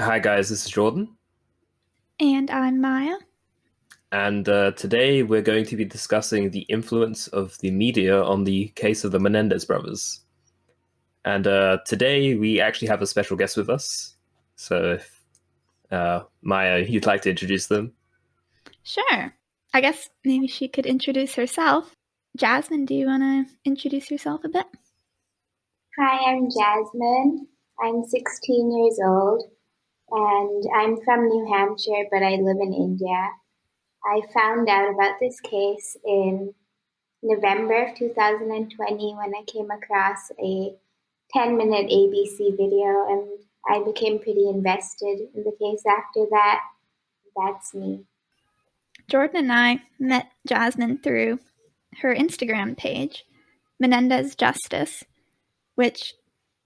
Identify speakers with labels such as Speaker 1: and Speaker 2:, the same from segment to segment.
Speaker 1: Hi guys, this is Jordan,
Speaker 2: And I'm Maya.
Speaker 1: and today we're going to be discussing the influence of the media on the case of the Menendez brothers. And today we actually have a special guest with us. So, if, Maya, you'd like to introduce them?
Speaker 2: Sure. I guess maybe she could introduce herself. Jasmine, do you want to introduce yourself a bit?
Speaker 3: Hi, I'm Jasmine. I'm 16 years old and I'm from New Hampshire, but I live in India. I found out about this case in November of 2020 when I came across a 10-minute ABC video, and I became pretty invested in the case after that. That's me.
Speaker 2: Jordan and I met Jasmine through her Instagram page, Menendez Justice, which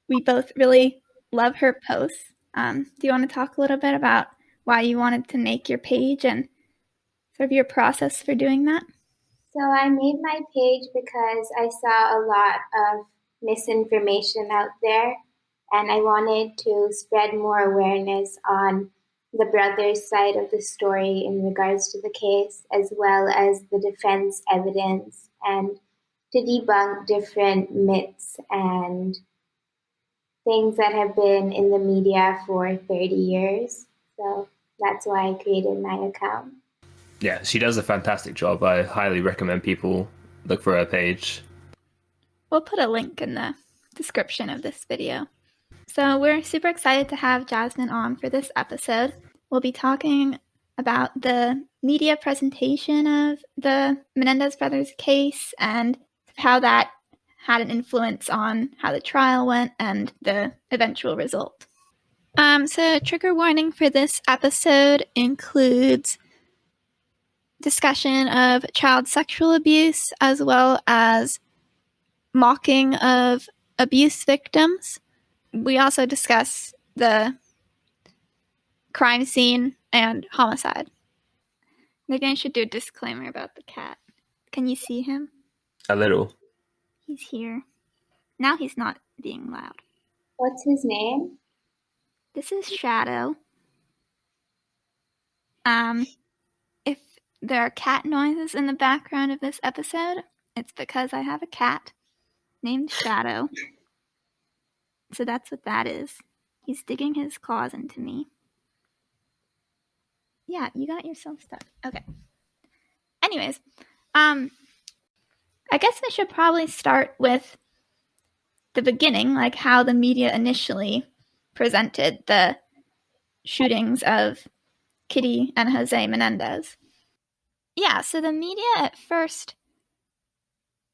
Speaker 2: we both really love her posts. Do you want to talk a little bit about why you wanted to make your page and sort of your process for doing that?
Speaker 3: So I made my page because I saw a lot of misinformation out there, and I wanted to spread more awareness on the brothers' side of the story in regards to the case, as well as the defense evidence, and to debunk different myths and things that have been in the media for 30 years. So that's why I created my account.
Speaker 1: Yeah, she does a fantastic job. I highly recommend people look for her page.
Speaker 2: We'll put a link in the description of this video. So we're super excited to have Jasmine on for this episode. We'll be talking about the media presentation of the Menendez brothers case and how that had an influence on how the trial went and the eventual result. So trigger warning for this episode includes discussion of child sexual abuse as well as mocking of abuse victims. We also discuss the crime scene and homicide. Maybe I should do a disclaimer about the cat. Can you see him?
Speaker 1: A little.
Speaker 2: He's here. Now he's not being loud.
Speaker 3: What's his name?
Speaker 2: This is Shadow. If there are cat noises in the background of this episode, it's because I have a cat named Shadow. So that's what that is. He's digging his claws into me. Yeah, you got yourself stuck. Okay. Anyways, I guess we should probably start with the beginning, like how the media initially presented the shootings of Kitty and Jose Menendez. Yeah, so the media at first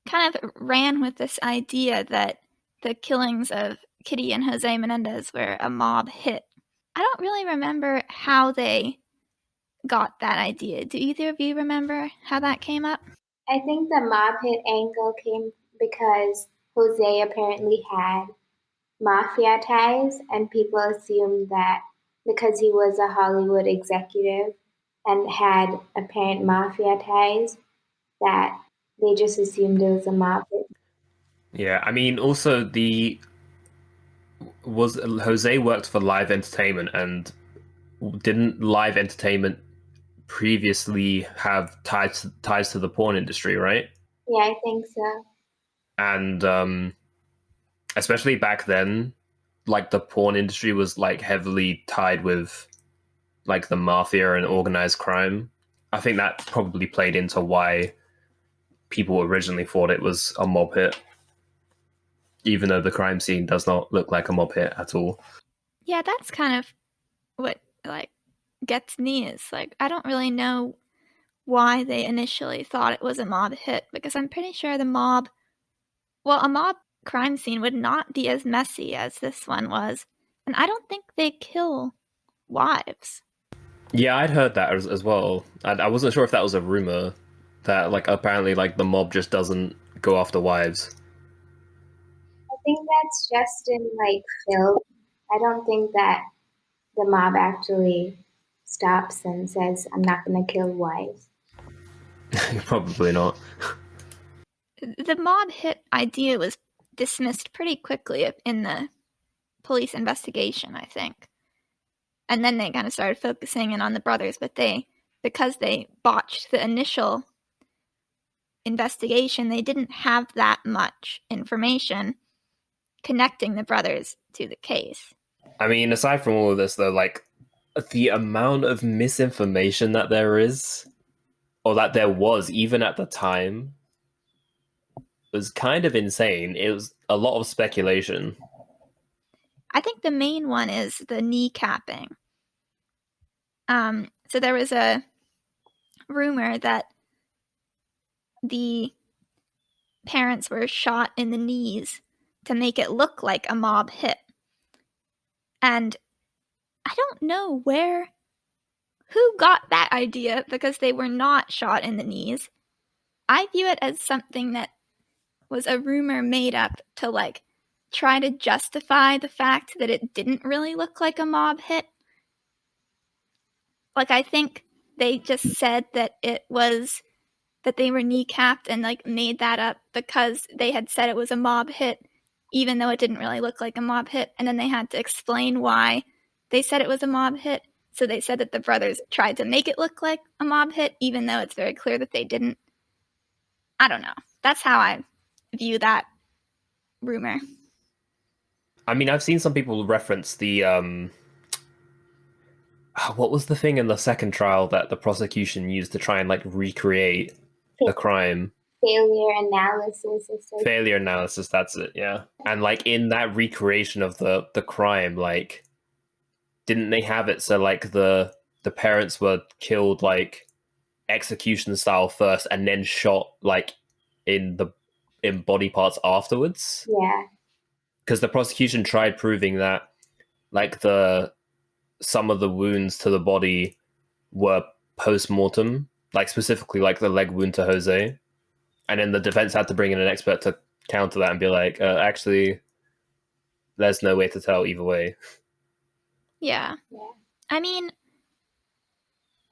Speaker 2: kind of ran with this idea that the killings of Kitty and Jose Menendez were a mob hit. I don't really remember how they got that idea. Do either of you remember how that came up?
Speaker 3: I think the mob hit angle came because Jose apparently had mafia ties, and people assumed that because he was a Hollywood executive and had apparent mafia ties, that they just assumed it was a mob hit.
Speaker 1: Yeah, I mean, also was Jose worked for live entertainment, and didn't live entertainment previously have ties to the porn industry, right?
Speaker 3: Yeah, I think so.
Speaker 1: And especially back then, like the porn industry was like heavily tied with like the mafia and organized crime. I think that probably played into why people originally thought it was a mob hit, even though the crime scene does not look like a mob hit at all.
Speaker 2: Yeah, that's kind of what gets me is I don't really know why they initially thought it was a mob hit, because I'm pretty sure a mob crime scene would not be as messy as this one was, and I don't think they kill wives.
Speaker 1: Yeah, I'd heard that as well. I wasn't sure if that was a rumor that like apparently like the mob just doesn't go after wives.
Speaker 3: I think that's just in film. I don't think that the mob actually stops and says, "I'm not going to kill wives."
Speaker 1: Probably not.
Speaker 2: The mob hit idea was dismissed pretty quickly in the police investigation, I think. And then they kind of started focusing in on the brothers, but because they botched the initial investigation, they didn't have that much information connecting the brothers to the case.
Speaker 1: I mean, aside from all of this, though, like, the amount of misinformation that there is, or that there was even at the time, was kind of insane. It was a lot of speculation.
Speaker 2: I think the main one is the kneecapping. So there was a rumor that the parents were shot in the knees to make it look like a mob hit. And I don't know who got that idea, because they were not shot in the knees. I view it as something that was a rumor made up to, like, try to justify the fact that it didn't really look like a mob hit. Like, I think they just said that it was that they were kneecapped and, like, made that up because they had said it was a mob hit, even though it didn't really look like a mob hit. And then they had to explain why they said it was a mob hit. So they said that the brothers tried to make it look like a mob hit, even though it's very clear that they didn't. I don't know. That's how I view that rumor.
Speaker 1: I mean, I've seen some people reference the what was the thing in the second trial that the prosecution used to try and, like, recreate the crime?
Speaker 3: Failure analysis.
Speaker 1: Failure analysis, that's it, yeah. And, like, in that recreation of the crime, like, didn't they have it so, like, the parents were killed, like, execution style first and then shot, like, in body parts afterwards?
Speaker 3: Yeah.
Speaker 1: Because the prosecution tried proving that, like, some of the wounds to the body were post-mortem, like, specifically, like, the leg wound to Jose. And then the defense had to bring in an expert to counter that and be like, actually, there's no way to tell either way.
Speaker 2: Yeah. I mean,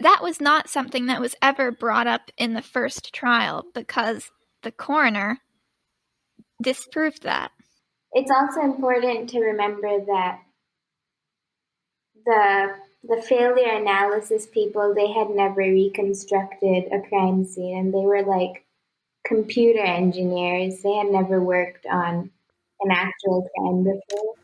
Speaker 2: that was not something that was ever brought up in the first trial because the coroner disproved that.
Speaker 3: It's also important to remember that the failure analysis people, they had never reconstructed a crime scene, and they were like computer engineers. They had never worked on an actual crime before.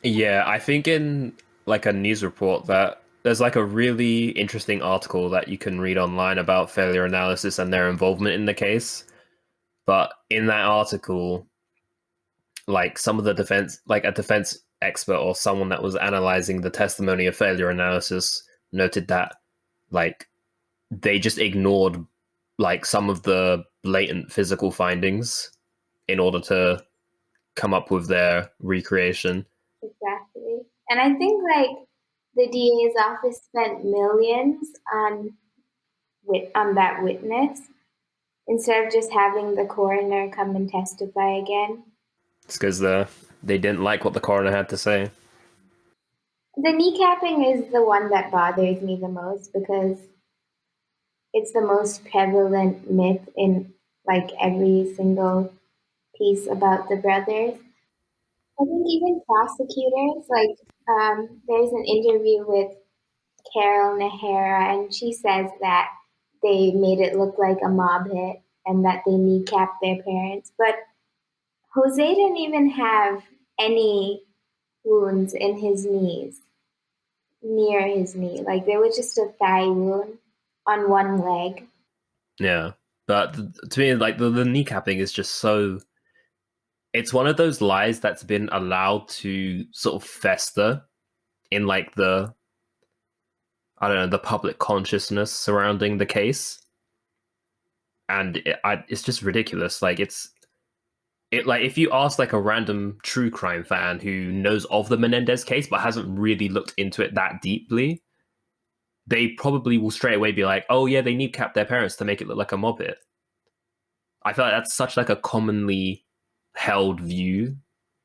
Speaker 1: Yeah, I think in, like, a news report that there's, like, a really interesting article that you can read online about failure analysis and their involvement in the case. But in that article, like, some of the defense, like, a defense expert or someone that was analyzing the testimony of failure analysis noted that, like, they just ignored, like, some of the blatant physical findings in order to come up with their recreation.
Speaker 3: Exactly. And I think, like, the DA's office spent millions on that witness instead of just having the coroner come and testify again.
Speaker 1: It's because they didn't like what the coroner had to say.
Speaker 3: The kneecapping is the one that bothers me the most because it's the most prevalent myth in, like, every single piece about the brothers. I think even prosecutors, like, there's an interview with Carol Nahara, and she says that they made it look like a mob hit and that they kneecapped their parents. But Jose didn't even have any wounds in his knees, near his knee. Like, there was just a thigh wound on one leg.
Speaker 1: Yeah. But to me, like, the kneecapping is just so... It's one of those lies that's been allowed to sort of fester in, like, the public consciousness surrounding the case. And it's just ridiculous. Like, like, if you ask, like, a random true crime fan who knows of the Menendez case but hasn't really looked into it that deeply, they probably will straight away be like, oh yeah, they kneecapped their parents to make it look like a mob hit. I feel like that's such, like, a commonly held view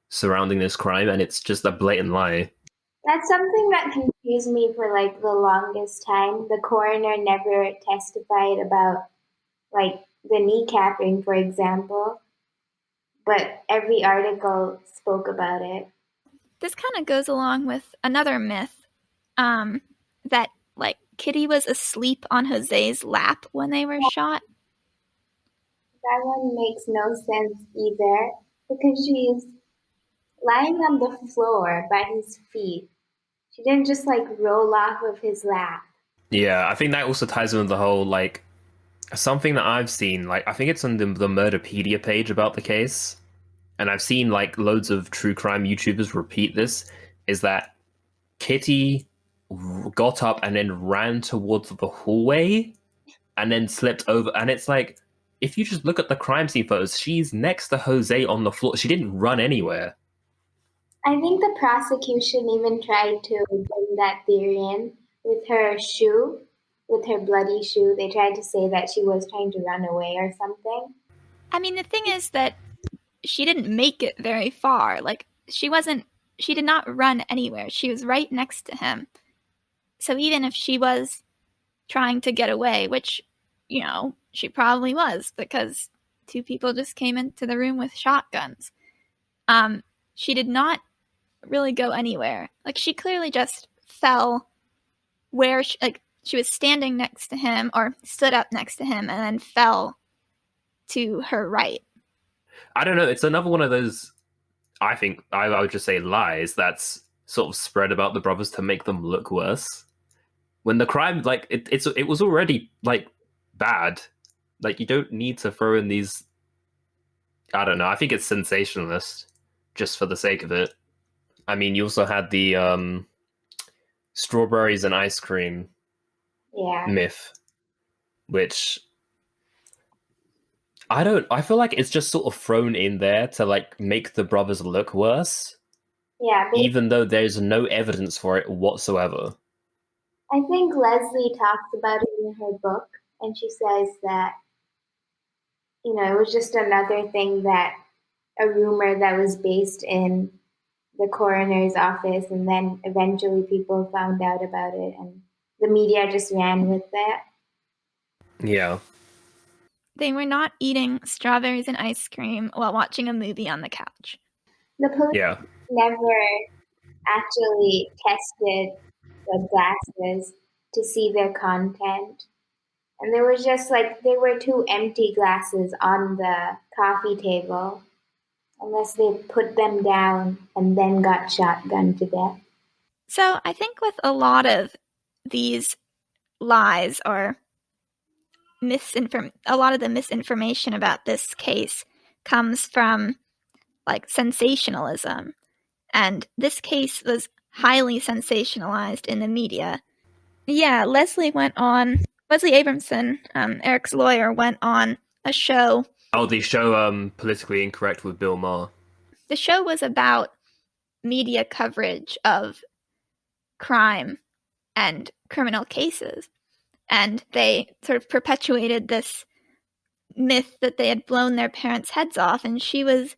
Speaker 1: surrounding this crime, and it's just a blatant lie.
Speaker 3: That's something that confused me for, like, the longest time. The coroner never testified about, like, the kneecapping, for example, but every article spoke about it.
Speaker 2: This kind of goes along with another myth that like Kitty was asleep on Jose's lap when they were shot.
Speaker 3: That one makes no sense either, because she's lying on the floor by his feet. She didn't just like roll off of his lap.
Speaker 1: Yeah, I think that also ties in with the whole like something that I've seen. Like I think it's on the Murderpedia page about the case, and I've seen like loads of true crime YouTubers repeat this. Is that Kitty got up and then ran towards the hallway, and then slipped over, and it's like if you just look at the crime scene photos, she's next to Jose on the floor. She didn't run anywhere.
Speaker 3: I think the prosecution even tried to bring that theory in with her shoe, with her bloody shoe. They tried to say that she was trying to run away or something.
Speaker 2: I mean, the thing is that she didn't make it very far. Like, she did not run anywhere. She was right next to him. So even if she was trying to get away, which, you know, she probably was, because two people just came into the room with shotguns, she did not really go anywhere. Like, she clearly just fell where she was standing next to him, or stood up next to him, and then fell to her right.
Speaker 1: I don't know. It's another one of those, I think, I would just say lies that's sort of spread about the brothers to make them look worse. When the crime, like, it was already, like, bad. Like, you don't need to throw in these, I don't know. I think it's sensationalist just for the sake of it. I mean, you also had the strawberries and ice cream myth, which I feel like it's just sort of thrown in there to like make the brothers look worse.
Speaker 3: Yeah.
Speaker 1: Even though there's no evidence for it whatsoever.
Speaker 3: I think Leslie talks about it in her book, and she says that, you know, it was just another thing, that a rumor that was based in the coroner's office, and then eventually people found out about it, and the media just ran with that.
Speaker 1: Yeah.
Speaker 2: They were not eating strawberries and ice cream while watching a movie on the couch.
Speaker 3: The police never actually tested the glasses to see their content. And there was just like, there were 2 empty glasses on the coffee table, unless they put them down and then got shotgunned to death.
Speaker 2: So I think with a lot of these lies, or a lot of the misinformation about this case comes from like sensationalism. And this case was highly sensationalized in the media. Yeah, Leslie Abramson, Eric's lawyer, went on a show.
Speaker 1: Oh, the show Politically Incorrect with Bill Maher.
Speaker 2: The show was about media coverage of crime and criminal cases. And they sort of perpetuated this myth that they had blown their parents' heads off, and she was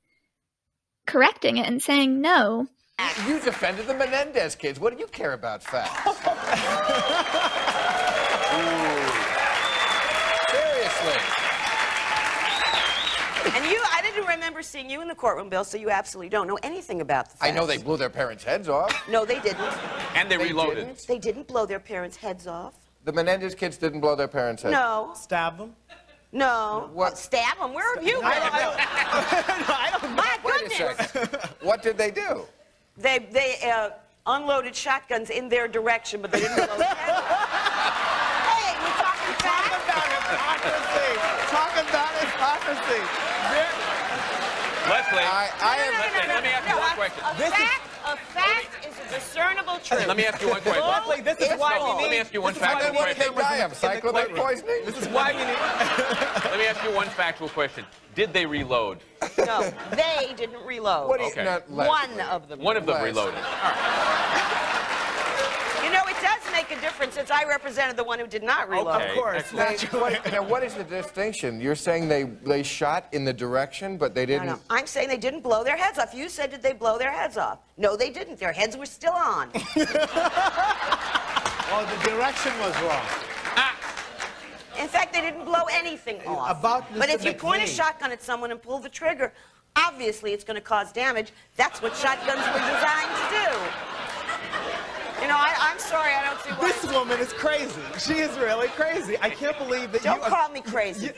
Speaker 2: correcting it and saying no.
Speaker 4: You defended the Menendez kids. What do you care about facts? Seriously.
Speaker 5: And I didn't remember seeing you in the courtroom, Bill, so you absolutely don't know anything about the facts.
Speaker 4: I know they blew their parents' heads off.
Speaker 5: No, they didn't.
Speaker 4: And they reloaded.
Speaker 5: Didn't. They didn't blow their parents' heads off.
Speaker 4: The Menendez kids didn't blow their parents' heads off.
Speaker 5: No.
Speaker 6: Stab them?
Speaker 5: No.
Speaker 4: What?
Speaker 5: Stab them? Where have you been?
Speaker 6: I don't
Speaker 5: My
Speaker 4: Wait a
Speaker 5: goodness.
Speaker 4: second. What did they do?
Speaker 5: They unloaded shotguns in their direction, but they didn't blow their heads off. Hey, we're talking facts.
Speaker 6: Talk about hypocrisy.
Speaker 7: Leslie,
Speaker 5: Let
Speaker 7: me ask you one question.
Speaker 5: A fact is a discernible truth.
Speaker 7: Let me ask you one question.
Speaker 6: Leslie, this is why we need...
Speaker 7: Let me ask you one
Speaker 6: this is why
Speaker 7: factual
Speaker 6: we need
Speaker 4: What did they
Speaker 7: question.
Speaker 4: die of? Cyclone poisoning?
Speaker 6: This is why we need...
Speaker 7: Let me ask you one factual question. Did they reload?
Speaker 5: No, they didn't reload.
Speaker 4: What do you...
Speaker 7: Okay.
Speaker 4: Not
Speaker 5: One of them.
Speaker 7: One of them
Speaker 4: Leslie.
Speaker 7: reloaded.
Speaker 5: You know, it does make a difference since I represented the one who did not reload.
Speaker 7: Okay,
Speaker 6: Of course.
Speaker 7: excellent.
Speaker 4: Now, what is the distinction? You're saying they shot in the direction, but they didn't...
Speaker 5: No. I'm saying they didn't blow their heads off. You said, did they blow their heads off? No, they didn't. Their heads were still on.
Speaker 6: Well, the direction was wrong.
Speaker 5: In fact, they didn't blow anything off.
Speaker 6: About
Speaker 5: But
Speaker 6: Mr.
Speaker 5: if you point a
Speaker 6: McNeil.
Speaker 5: shotgun at someone and pull the trigger, obviously it's going to cause damage. That's what shotguns were designed to do. You know, I'm sorry, I don't see why.
Speaker 6: This woman is crazy. She is really crazy. I can't believe that
Speaker 5: Don't call me crazy.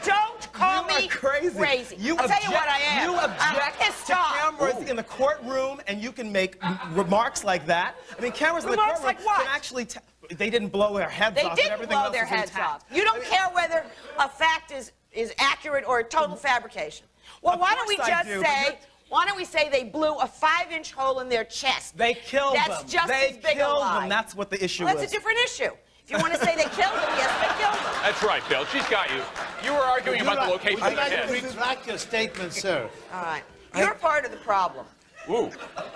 Speaker 5: Don't call me crazy. I'll tell you what I am.
Speaker 6: You object to cameras in the courtroom, and you can make remarks like that. I mean, cameras in the
Speaker 5: Remarks
Speaker 6: courtroom
Speaker 5: like what?
Speaker 6: can actually. They didn't blow their heads
Speaker 5: They
Speaker 6: off. And
Speaker 5: didn't
Speaker 6: everything
Speaker 5: blow
Speaker 6: else
Speaker 5: their
Speaker 6: is
Speaker 5: heads
Speaker 6: intact.
Speaker 5: off. You don't care whether a fact is accurate or a total fabrication. Well, why don't we just say? Why don't we say they blew a 5-inch hole in their chest?
Speaker 6: They killed them.
Speaker 5: That's just
Speaker 6: they
Speaker 5: as big a
Speaker 6: killed
Speaker 5: lie.
Speaker 6: them. That's what the issue
Speaker 5: That's
Speaker 6: is.
Speaker 5: a different issue. If you want to say they killed them, yes, they killed them.
Speaker 7: That's right, Bill. She's got you. You were arguing about the location of the head.
Speaker 8: Would you like to retract your statement, sir?
Speaker 5: All right. You're part of the problem.
Speaker 7: Ooh.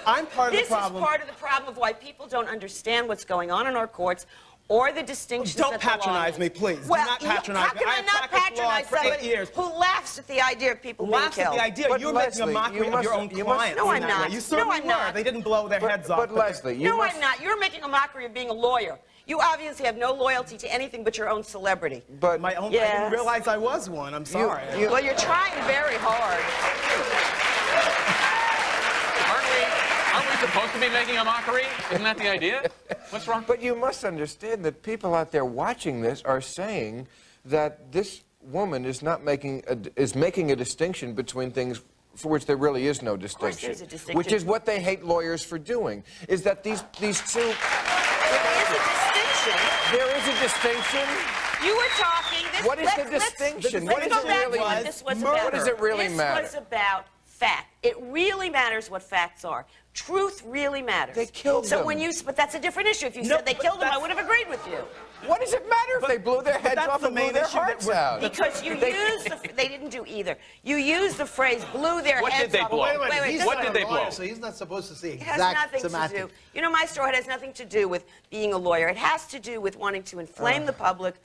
Speaker 6: I'm part of the
Speaker 5: This
Speaker 6: problem.
Speaker 5: is part of the problem of why people don't understand what's going on in our courts or the distinctions
Speaker 6: Don't
Speaker 5: that the law
Speaker 6: patronize me,
Speaker 5: makes.
Speaker 6: please.
Speaker 5: Well,
Speaker 6: Do not patronize
Speaker 5: how
Speaker 6: me.
Speaker 5: can I
Speaker 6: have
Speaker 5: not
Speaker 6: practiced law
Speaker 5: patronize
Speaker 6: for 8
Speaker 5: somebody
Speaker 6: years.
Speaker 5: who laughs at the idea of people being
Speaker 6: Laughs at
Speaker 5: killed?
Speaker 6: the idea.
Speaker 4: But
Speaker 6: You're making a
Speaker 4: Leslie,
Speaker 6: mockery of your own clients.
Speaker 5: No, I'm
Speaker 6: in that
Speaker 5: not.
Speaker 6: way. You
Speaker 5: No,
Speaker 6: certainly
Speaker 5: I'm
Speaker 6: were.
Speaker 5: not.
Speaker 6: They didn't blow their heads off.
Speaker 4: But Leslie, you
Speaker 5: No,
Speaker 4: must...
Speaker 5: I'm not. You're making a mockery of being a lawyer. You obviously have no loyalty to anything but your own celebrity.
Speaker 4: But
Speaker 6: My own. I
Speaker 5: Yes.
Speaker 6: didn't realize I was one. I'm sorry.
Speaker 5: Well, you're trying very hard.
Speaker 7: Aren't we supposed to be making a mockery? Isn't that the idea? What's wrong?
Speaker 4: But you must understand that people out there watching this are saying that this woman is not making a distinction between things for which there really is no distinction.
Speaker 5: there's a distinction.
Speaker 4: Which is what they hate lawyers for doing. Is that these two?
Speaker 5: There is a distinction.
Speaker 4: There is a distinction.
Speaker 5: You were talking. This,
Speaker 4: What is the
Speaker 5: let's-
Speaker 4: distinction?
Speaker 5: Let's
Speaker 4: What
Speaker 5: go
Speaker 4: is it
Speaker 5: back
Speaker 4: really?
Speaker 5: to what this was
Speaker 6: Murder.
Speaker 5: about.
Speaker 4: What does it really matter?
Speaker 5: This was about fact. It really matters what facts are. Truth really matters.
Speaker 4: They killed
Speaker 5: so
Speaker 4: them.
Speaker 5: when you, but that's a different issue. If you
Speaker 6: No,
Speaker 5: said they
Speaker 6: but
Speaker 5: killed them, I
Speaker 6: that's-
Speaker 5: would have agreed with you.
Speaker 4: What does it matter if they blew their heads
Speaker 6: that's
Speaker 4: off
Speaker 6: the
Speaker 4: and blew
Speaker 6: main
Speaker 4: their
Speaker 6: issue that
Speaker 4: hearts
Speaker 6: we're-
Speaker 4: out?
Speaker 5: Because you used the, they didn't do either. You used the phrase blew their
Speaker 7: What did
Speaker 5: heads
Speaker 7: they
Speaker 5: off.
Speaker 7: blow?
Speaker 8: Wait a minute.
Speaker 5: Wait,
Speaker 8: He's
Speaker 5: just
Speaker 7: What
Speaker 8: not
Speaker 7: did
Speaker 8: a
Speaker 7: they
Speaker 8: lawyer,
Speaker 7: blow?
Speaker 8: so he's not supposed to say
Speaker 5: It has
Speaker 8: exact
Speaker 5: nothing
Speaker 8: semantic.
Speaker 5: to do. You know, Maestro, it has nothing to do with being a lawyer. It has to do with wanting to inflame the public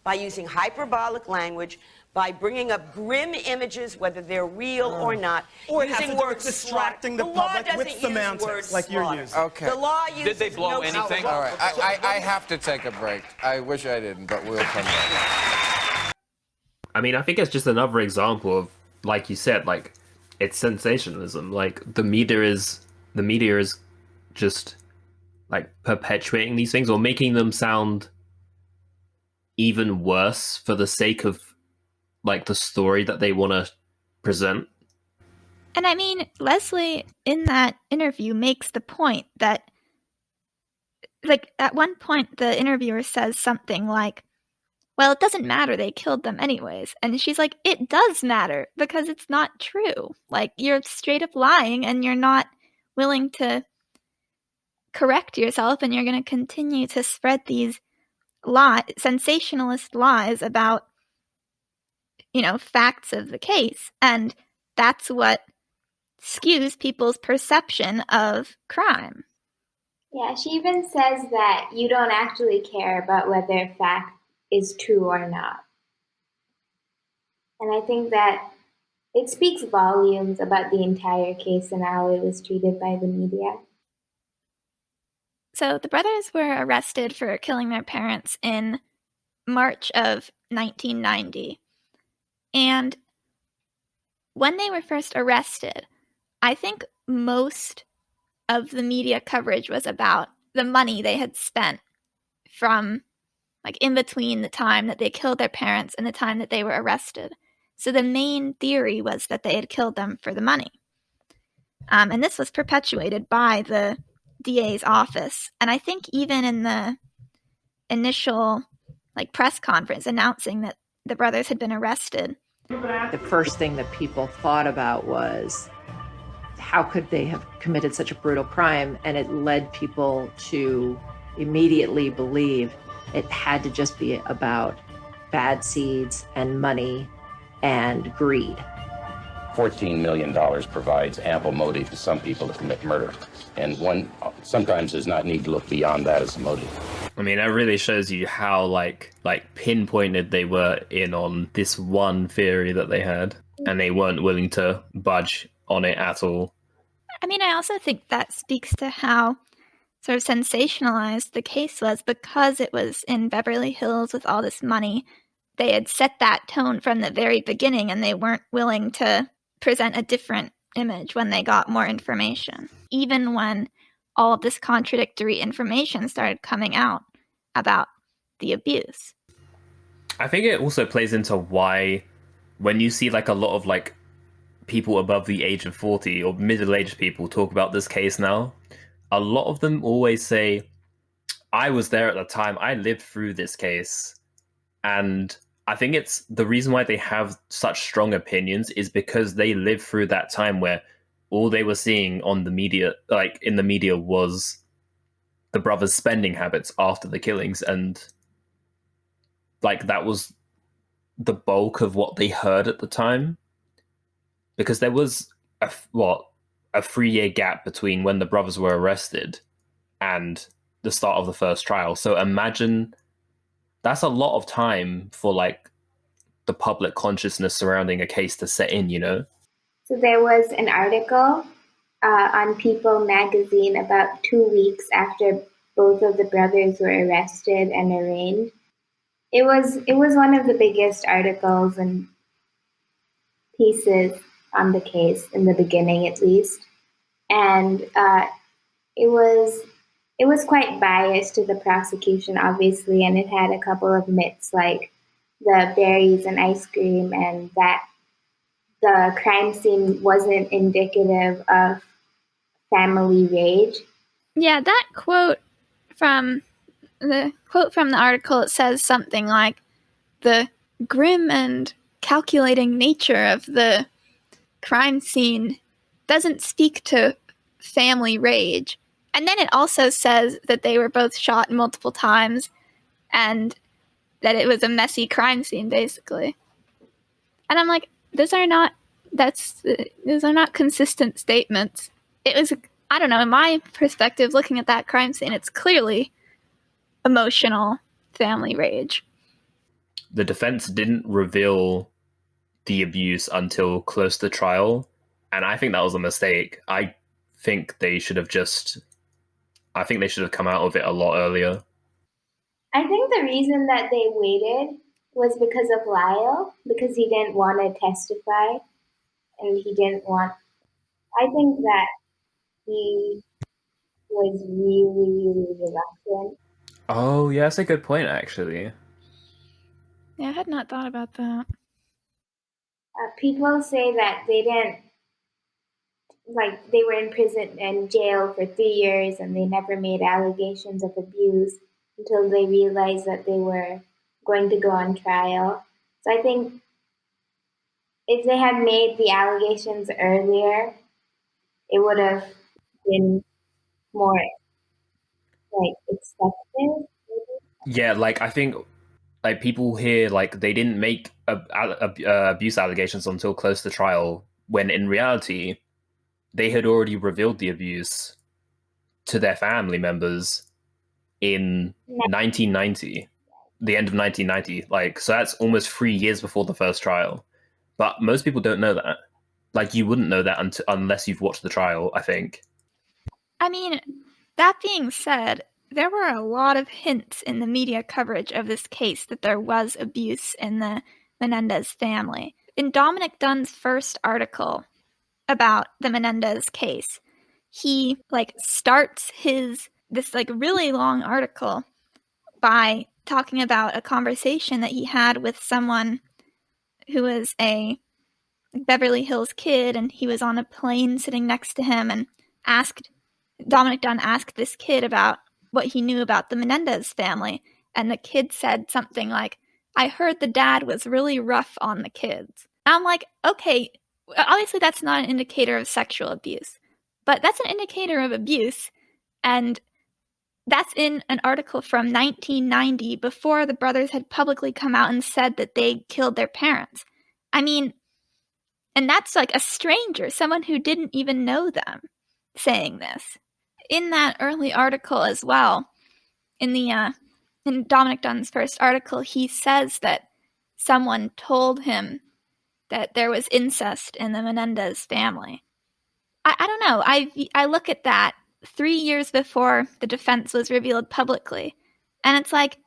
Speaker 5: by using hyperbolic language, by bringing up grim images, whether they're real or not.
Speaker 6: Or it has
Speaker 5: using
Speaker 6: to do
Speaker 5: words
Speaker 6: with distracting the
Speaker 5: slaughter. law
Speaker 6: public with
Speaker 5: doesn't use
Speaker 6: semantics
Speaker 5: words
Speaker 6: like you're
Speaker 5: slaughter.
Speaker 6: using.
Speaker 4: Okay.
Speaker 5: The law uses
Speaker 7: Did they blow
Speaker 5: no
Speaker 7: anything?
Speaker 4: All right, I have to take a break. I wish I didn't, but we'll come back.
Speaker 1: I mean, I think it's just another example of, like you said, like, it's sensationalism. Like, the media is just like perpetuating these things or making them sound even worse for the sake of like the story that they want to present.
Speaker 2: And I mean, Leslie in that interview makes the point that, like, at one point the interviewer says something like, well, it doesn't matter, they killed them anyways. And she's like, it does matter because it's not true. Like, you're straight up lying and you're not willing to correct yourself and you're going to continue to spread these sensationalist lies about, you know, facts of the case. And that's what skews people's perception of crime.
Speaker 3: Yeah, she even says that you don't actually care about whether a fact is true or not. And I think that it speaks volumes about the entire case and how it was treated by the media.
Speaker 2: So the brothers were arrested for killing their parents in March of 1990. And when they were first arrested, I think most of the media coverage was about the money they had spent from, like, in between the time that they killed their parents and the time that they were arrested. So the main theory was that they had killed them for the money. And this was perpetuated by the DA's office. And I think even in the initial, like, press conference announcing that the brothers had been arrested,
Speaker 9: the first thing that people thought about was, how could they have committed such a brutal crime? And it led people to immediately believe it had to just be about bad seeds and money and greed.
Speaker 10: $14 million provides ample motive to some people to commit murder. And one sometimes does not need to look beyond that as a motive.
Speaker 1: I mean, that really shows you how like pinpointed they were in on this one theory that they had, and they weren't willing to budge on it at all.
Speaker 2: I mean, I also think that speaks to how sort of sensationalized the case was because it was in Beverly Hills with all this money. They had set that tone from the very beginning, and they weren't willing to present a different image when they got more information. Even when all of this contradictory information started coming out about the abuse.
Speaker 1: I think it also plays into why when you see like a lot of like people above the age of 40 or middle-aged people talk about this case now, a lot of them always say, I was there at the time, I lived through this case. And I think it's the reason why they have such strong opinions is because they lived through that time where all they were seeing on the media, like in the media, was the brothers' spending habits after the killings. And like that was the bulk of what they heard at the time. Because there was a 3-year gap between when the brothers were arrested and the start of the first trial. So imagine that's a lot of time for like the public consciousness surrounding a case to set in, you know?
Speaker 3: So there was an article on People magazine about 2 weeks after both of the brothers were arrested and arraigned. It was one of the biggest articles and pieces on the case in the beginning, at least, and it was quite biased to the prosecution, obviously, and it had a couple of myths like the berries and ice cream, and that the crime scene wasn't indicative of family rage.
Speaker 2: Yeah, that quote from the article, it says something like, the grim and calculating nature of the crime scene doesn't speak to family rage. And then it also says that they were both shot multiple times and that it was a messy crime scene, basically. And I'm like, those are not consistent statements. It was, I don't know, in my perspective, looking at that crime scene, it's clearly emotional family rage.
Speaker 1: The defense didn't reveal the abuse until close to trial, and I think that was a mistake. I think they should have come out of it a lot earlier.
Speaker 3: I think the reason that they waited was because of Lyle, because he didn't want to testify, and he didn't want. I think that he was really, really reluctant.
Speaker 1: Oh, yeah, that's a good point, actually.
Speaker 2: Yeah, I had not thought about that.
Speaker 3: People say that they didn't, like, they were in prison and jail for 3 years and they never made allegations of abuse until they realized that they were going to go on trial. So I think if they had made the allegations earlier, it would have been more, like, accepted.
Speaker 1: Yeah, like I think like people here like they didn't make abuse allegations until close to trial, when in reality they had already revealed the abuse to their family members in 1990, the end of 1990. Like, so that's almost 3 years before the first trial. But most people don't know that. Like, you wouldn't know that unless you've watched the trial, I think.
Speaker 2: I mean, that being said, there were a lot of hints in the media coverage of this case that there was abuse in the Menendez family. In Dominick Dunne's first article about the Menendez case, he starts this really long article by talking about a conversation that he had with someone who was a Beverly Hills kid, and he was on a plane sitting next to him, and Dominick Dunne asked this kid about what he knew about the Menendez family, and the kid said something like, I heard the dad was really rough on the kids. And I'm like, okay, obviously that's not an indicator of sexual abuse, but that's an indicator of abuse, and that's in an article from 1990, before the brothers had publicly come out and said that they killed their parents. I mean, and that's like a stranger, someone who didn't even know them, saying this. In that early article as well, in Dominick Dunne's first article, he says that someone told him that there was incest in the Menendez family. I don't know. I look at that 3 years before the defense was revealed publicly, and it's like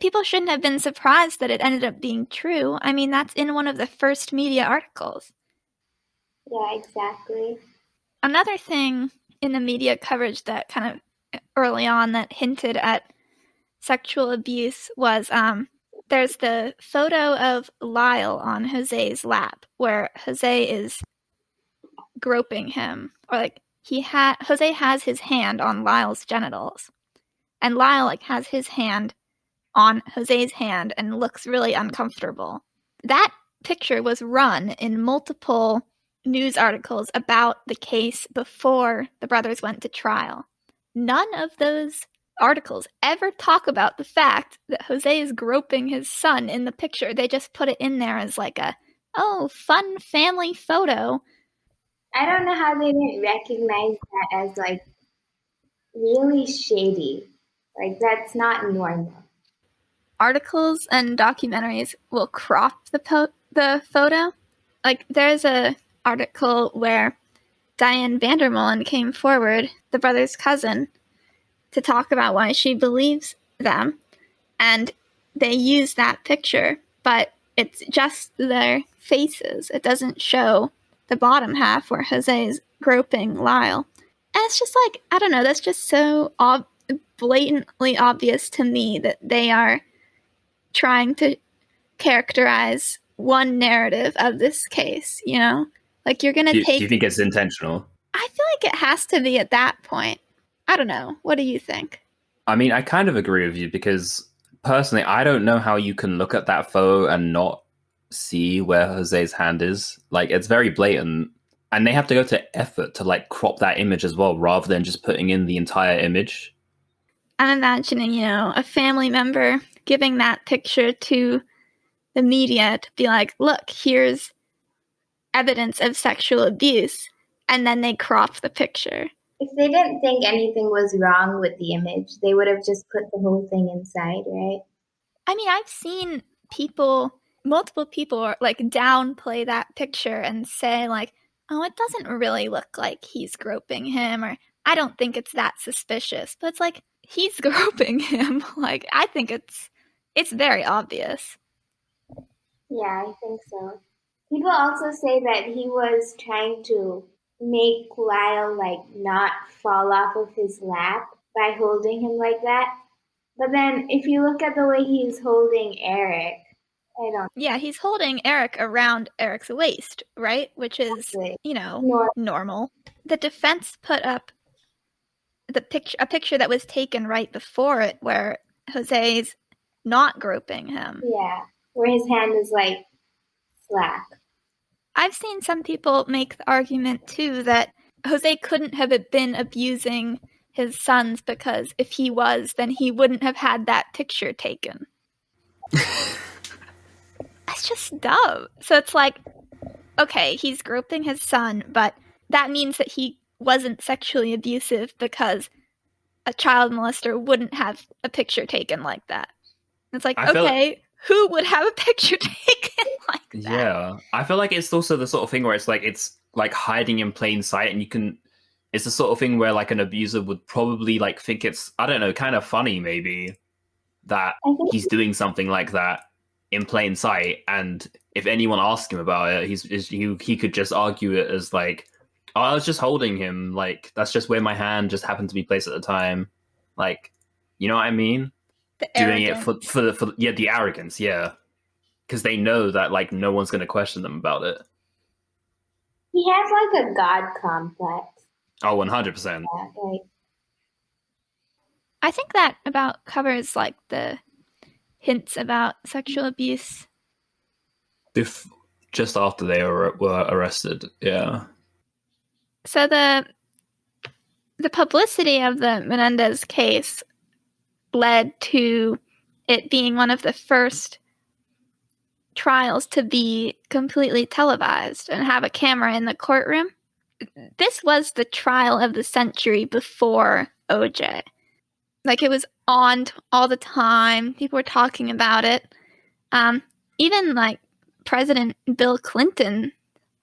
Speaker 2: people shouldn't have been surprised that it ended up being true. I mean, that's in one of the first media articles.
Speaker 3: Yeah, exactly.
Speaker 2: Another thing in the media coverage that kind of early on that hinted at sexual abuse was there's the photo of Lyle on Jose's lap where Jose is groping him, or like Jose has his hand on Lyle's genitals, and Lyle like has his hand on Jose's hand and looks really uncomfortable. That picture was run in multiple news articles about the case before the brothers went to trial. None of those articles ever talk about the fact that Jose is groping his son in the picture. They just put it in there as like a, oh, fun family photo.
Speaker 3: I don't know how they didn't recognize that as like really shady. Like that's not normal.
Speaker 2: Articles and documentaries will crop the photo. Like there's a article where Diane Vandermolen came forward, the brother's cousin, to talk about why she believes them, and they use that picture, but it's just their faces. It doesn't show the bottom half where Jose is groping Lyle. And it's just like, I don't know, that's just so blatantly obvious to me that they are trying to characterize one narrative of this case, you know? Like you're going to take...
Speaker 1: Do you think it's intentional?
Speaker 2: I feel like it has to be at that point. I don't know. What do you think?
Speaker 1: I mean, I kind of agree with you because personally, I don't know how you can look at that photo and not see where Jose's hand is. Like, it's very blatant. And they have to go to effort to, like, crop that image as well, rather than just putting in the entire image.
Speaker 2: I'm imagining, you know, a family member giving that picture to the media to be like, look, here's evidence of sexual abuse. And then they crop the picture.
Speaker 3: If they didn't think anything was wrong with the image, they would have just put the whole thing inside, right?
Speaker 2: I mean, I've seen multiple people like downplay that picture and say like, oh, it doesn't really look like he's groping him, or I don't think it's that suspicious. But it's like, he's groping him. Like, I think it's very obvious.
Speaker 3: Yeah, I think so. People also say that he was trying to make Lyle like not fall off of his lap by holding him like that. But then if you look at the way he's holding Eric, I don't...
Speaker 2: Yeah, he's holding Eric around Eric's waist, right? Which is, you know, normal. The defense put up a picture that was taken right before it where Jose's not groping him.
Speaker 3: Yeah, where his hand is like slack.
Speaker 2: I've seen some people make the argument too that Jose couldn't have been abusing his sons because if he was, then he wouldn't have had that picture taken. That's just dumb. So it's like, okay, he's groping his son, but that means that he wasn't sexually abusive because a child molester wouldn't have a picture taken like that. It's like, okay, who would have a picture taken like that?
Speaker 1: Yeah, I feel like it's also the sort of thing where it's like hiding in plain sight, and it's the sort of thing where like an abuser would probably like think it's, I don't know, kind of funny maybe that he's doing something like that in plain sight, and if anyone asks him about it, he could just argue it as like, oh, I was just holding him, like that's just where my hand just happened to be placed at the time, like, you know what I mean? Doing it for the arrogance, yeah, because they know that like no one's going to question them about it.
Speaker 3: He has like a god complex.
Speaker 1: Oh, 100%.
Speaker 3: Yeah, like...
Speaker 2: I think that about covers like the hints about sexual abuse.
Speaker 1: Just after they were arrested, yeah.
Speaker 2: So the publicity of the Menendez case led to it being one of the first trials to be completely televised and have a camera in the courtroom. This was the trial of the century before OJ. Like, it was on all the time. People were talking about it. Even, like, President Bill Clinton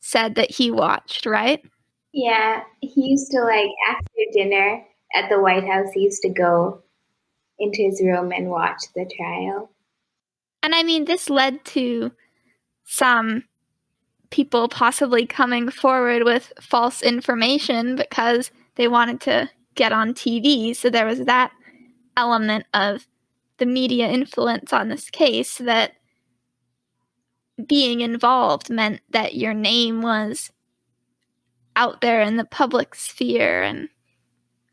Speaker 2: said that he watched, right?
Speaker 3: Yeah, he used to, like, after dinner at the White House, he used to go into his room and watch the trial.
Speaker 2: And, I mean, this led to some people possibly coming forward with false information because they wanted to get on TV. So there was that element of the media influence on this case, that being involved meant that your name was out there in the public sphere and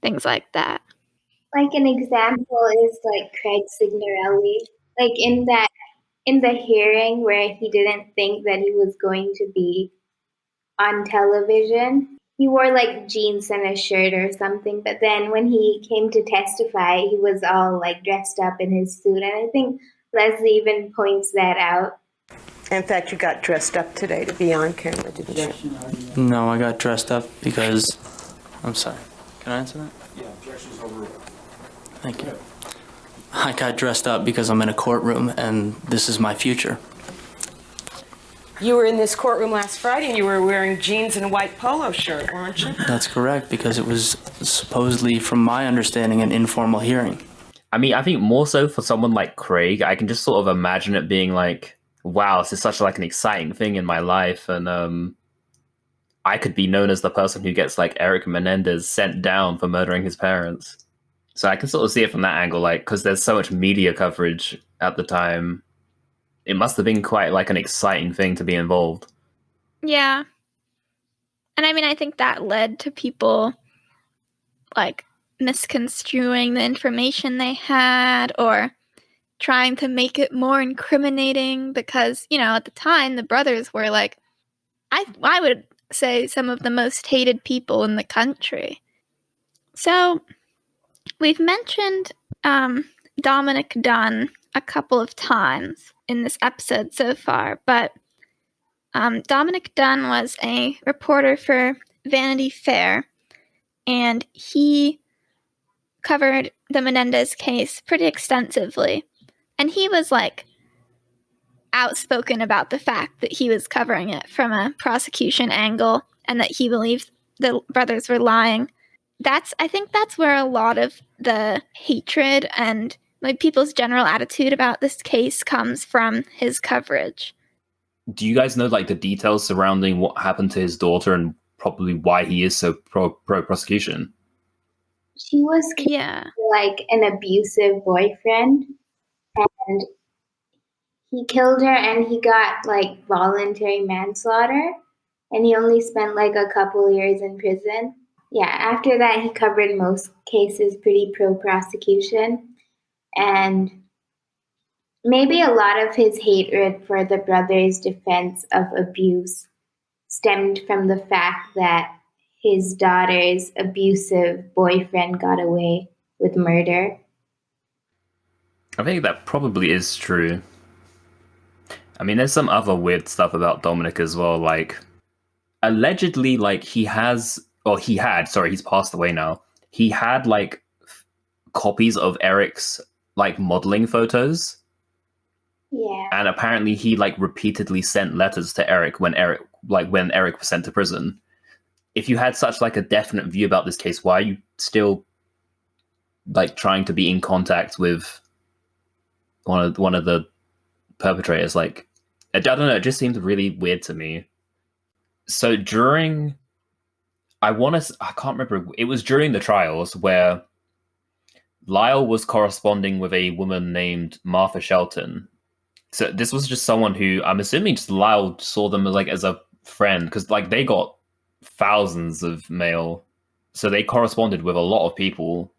Speaker 2: things like that.
Speaker 3: Like an example is like Craig Signorelli. Like in the hearing where he didn't think that he was going to be on television, he wore like jeans and a shirt or something, but then when he came to testify, he was all like dressed up in his suit, and I think Leslie even points that out.
Speaker 5: In fact, you got dressed up today to be on camera, didn't you?
Speaker 11: No, I got dressed up because... I'm sorry. Can I answer that?
Speaker 4: Yeah, objection's overruled.
Speaker 11: Thank you. I got dressed up because I'm in a courtroom and this is my future.
Speaker 5: You were in this courtroom last Friday and you were wearing jeans and a white polo shirt, weren't you?
Speaker 11: That's correct, because it was supposedly, from my understanding, an informal hearing.
Speaker 1: I mean, I think more so for someone like Craig, I can just sort of imagine it being like, wow, this is such like an exciting thing in my life, and I could be known as the person who gets like Eric Menendez sent down for murdering his parents. So I can sort of see it from that angle, like, because there's so much media coverage at the time. It must have been quite like an exciting thing to be involved.
Speaker 2: Yeah. And I mean, I think that led to people like misconstruing the information they had or trying to make it more incriminating because, you know, at the time the brothers were like, I would say some of the most hated people in the country. So we've mentioned Dominick Dunne a couple of times in this episode so far, but Dominick Dunne was a reporter for Vanity Fair, and he covered the Menendez case pretty extensively. And he was like outspoken about the fact that he was covering it from a prosecution angle and that he believed the brothers were lying. I think that's where a lot of the hatred and like people's general attitude about this case comes from his coverage.
Speaker 1: Do you guys know like the details surrounding what happened to his daughter and probably why he is so pro prosecution?
Speaker 3: She was like an abusive boyfriend, and he killed her, and he got like voluntary manslaughter, and he only spent like a couple years in prison. Yeah, after that he covered most cases pretty pro-prosecution, and maybe a lot of his hatred for the brothers' defense of abuse stemmed from the fact that his daughter's abusive boyfriend got away with murder.
Speaker 1: I think that probably is true. I mean, there's some other weird stuff about Dominick as well. Like, allegedly, like he's passed away now. He had like copies of Eric's like modeling photos.
Speaker 3: Yeah.
Speaker 1: And apparently he like repeatedly sent letters to Eric when Eric was sent to prison. If you had such like a definite view about this case, why are you still like trying to be in contact with one of the perpetrators? Like, I don't know, it just seemed really weird to me. So I can't remember, it was during the trials where Lyle was corresponding with a woman named Martha Shelton. So this was just someone who, I'm assuming just Lyle saw them as a friend, because like they got thousands of mail, so they corresponded with a lot of people.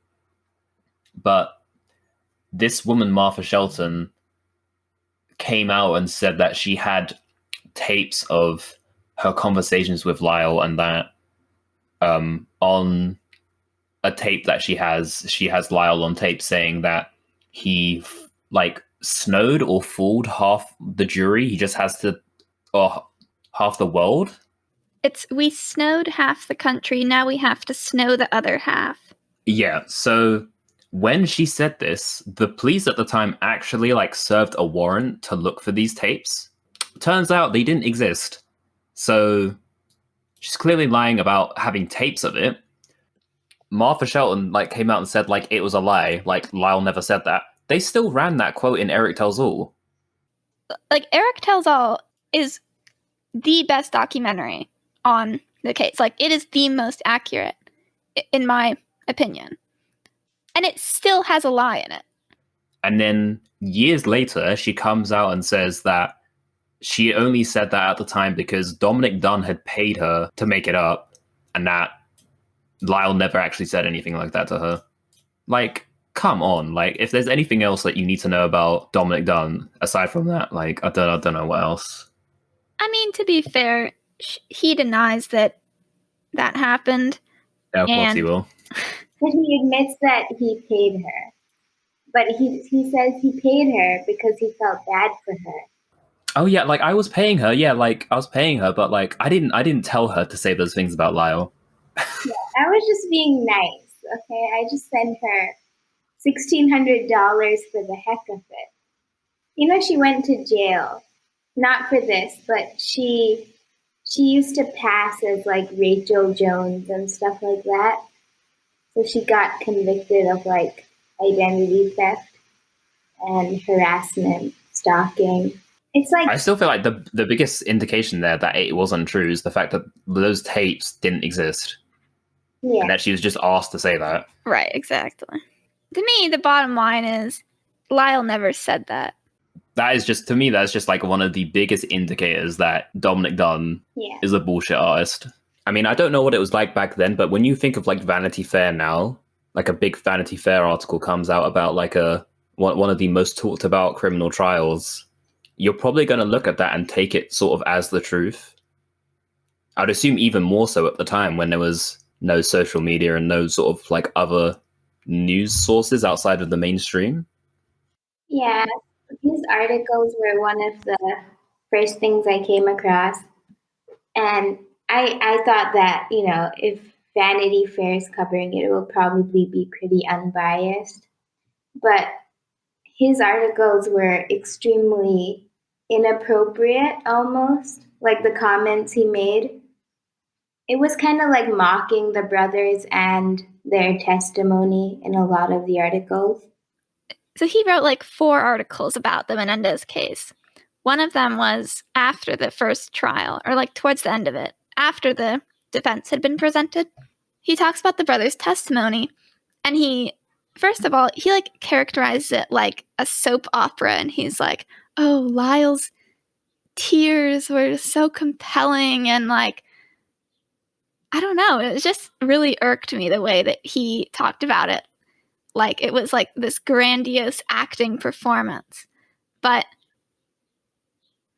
Speaker 1: But this woman, Martha Shelton, came out and said that she had tapes of her conversations with Lyle, and that on a tape that she has Lyle on tape saying that he like snowed or fooled half the jury. He just has to, or half the world.
Speaker 2: We snowed half the country, now we have to snow the other half. Yeah,
Speaker 1: so when she said this, the police at the time actually like served a warrant to look for these tapes. Turns out they didn't exist. So she's clearly lying about having tapes of it. Martha Shelton like came out and said like it was a lie, like Lyle never said that. They still ran that quote in Eric Tells All.
Speaker 2: Like, Eric Tells All is the best documentary on the case. Like, it is the most accurate. in my opinion. And it still has a lie in it.
Speaker 1: And then years later, she comes out and says that she only said that at the time because Dominick Dunne had paid her to make it up, and that Lyle never actually said anything like that to her. Like, come on. Like, if there's anything else that you need to know about Dominick Dunne, aside from that, like, I don't know what else.
Speaker 2: I mean, to be fair, he denies that happened.
Speaker 1: Yeah, of course he will.
Speaker 3: But he admits that he paid her. But he says he paid her because he felt bad for her.
Speaker 1: Oh yeah, like I was paying her. Yeah, like I was paying her, but like I didn't tell her to say those things about Lyle.
Speaker 3: Yeah, I was just being nice, okay? I just sent her $1,600 for the heck of it. You know, she went to jail, not for this, but she used to pass as like Rachel Jones and stuff like that. So she got convicted of like identity theft and harassment, stalking. It's like,
Speaker 1: I still feel like the biggest indication there that it was untrue is the fact that those tapes didn't exist.
Speaker 3: yeah.
Speaker 1: And that she was just asked to say that.
Speaker 2: Right, exactly. To me, the bottom line is Lyle never said that.
Speaker 1: That is just, to me, that's just like one of the biggest indicators that Dominick Dunne
Speaker 3: Yeah.
Speaker 1: is a bullshit artist. I mean, I don't know what it was like back then, but when you think of like Vanity Fair now, like a big Vanity Fair article comes out about like one of the most talked about criminal trials, you're probably going to look at that and take it sort of as the truth. I'd assume even more so at the time when there was no social media and no sort of like other news sources outside of the mainstream.
Speaker 3: Yeah, these articles were one of the first things I came across. And I thought that, you know, if Vanity Fair is covering it, it will probably be pretty unbiased. But his articles were extremely inappropriate almost, like the comments he made. It was kind of like mocking the brothers and their testimony in a lot of the articles.
Speaker 2: So he wrote like 4 articles about the Menendez case. One of them was after the first trial, or like towards the end of it, after the defense had been presented. He talks about the brothers' testimony, and he, first of all, he like characterizes it like a soap opera, and he's like, oh, Lyle's tears were so compelling, and like, I don't know, it just really irked me the way that he talked about it. Like, it was like this grandiose acting performance. But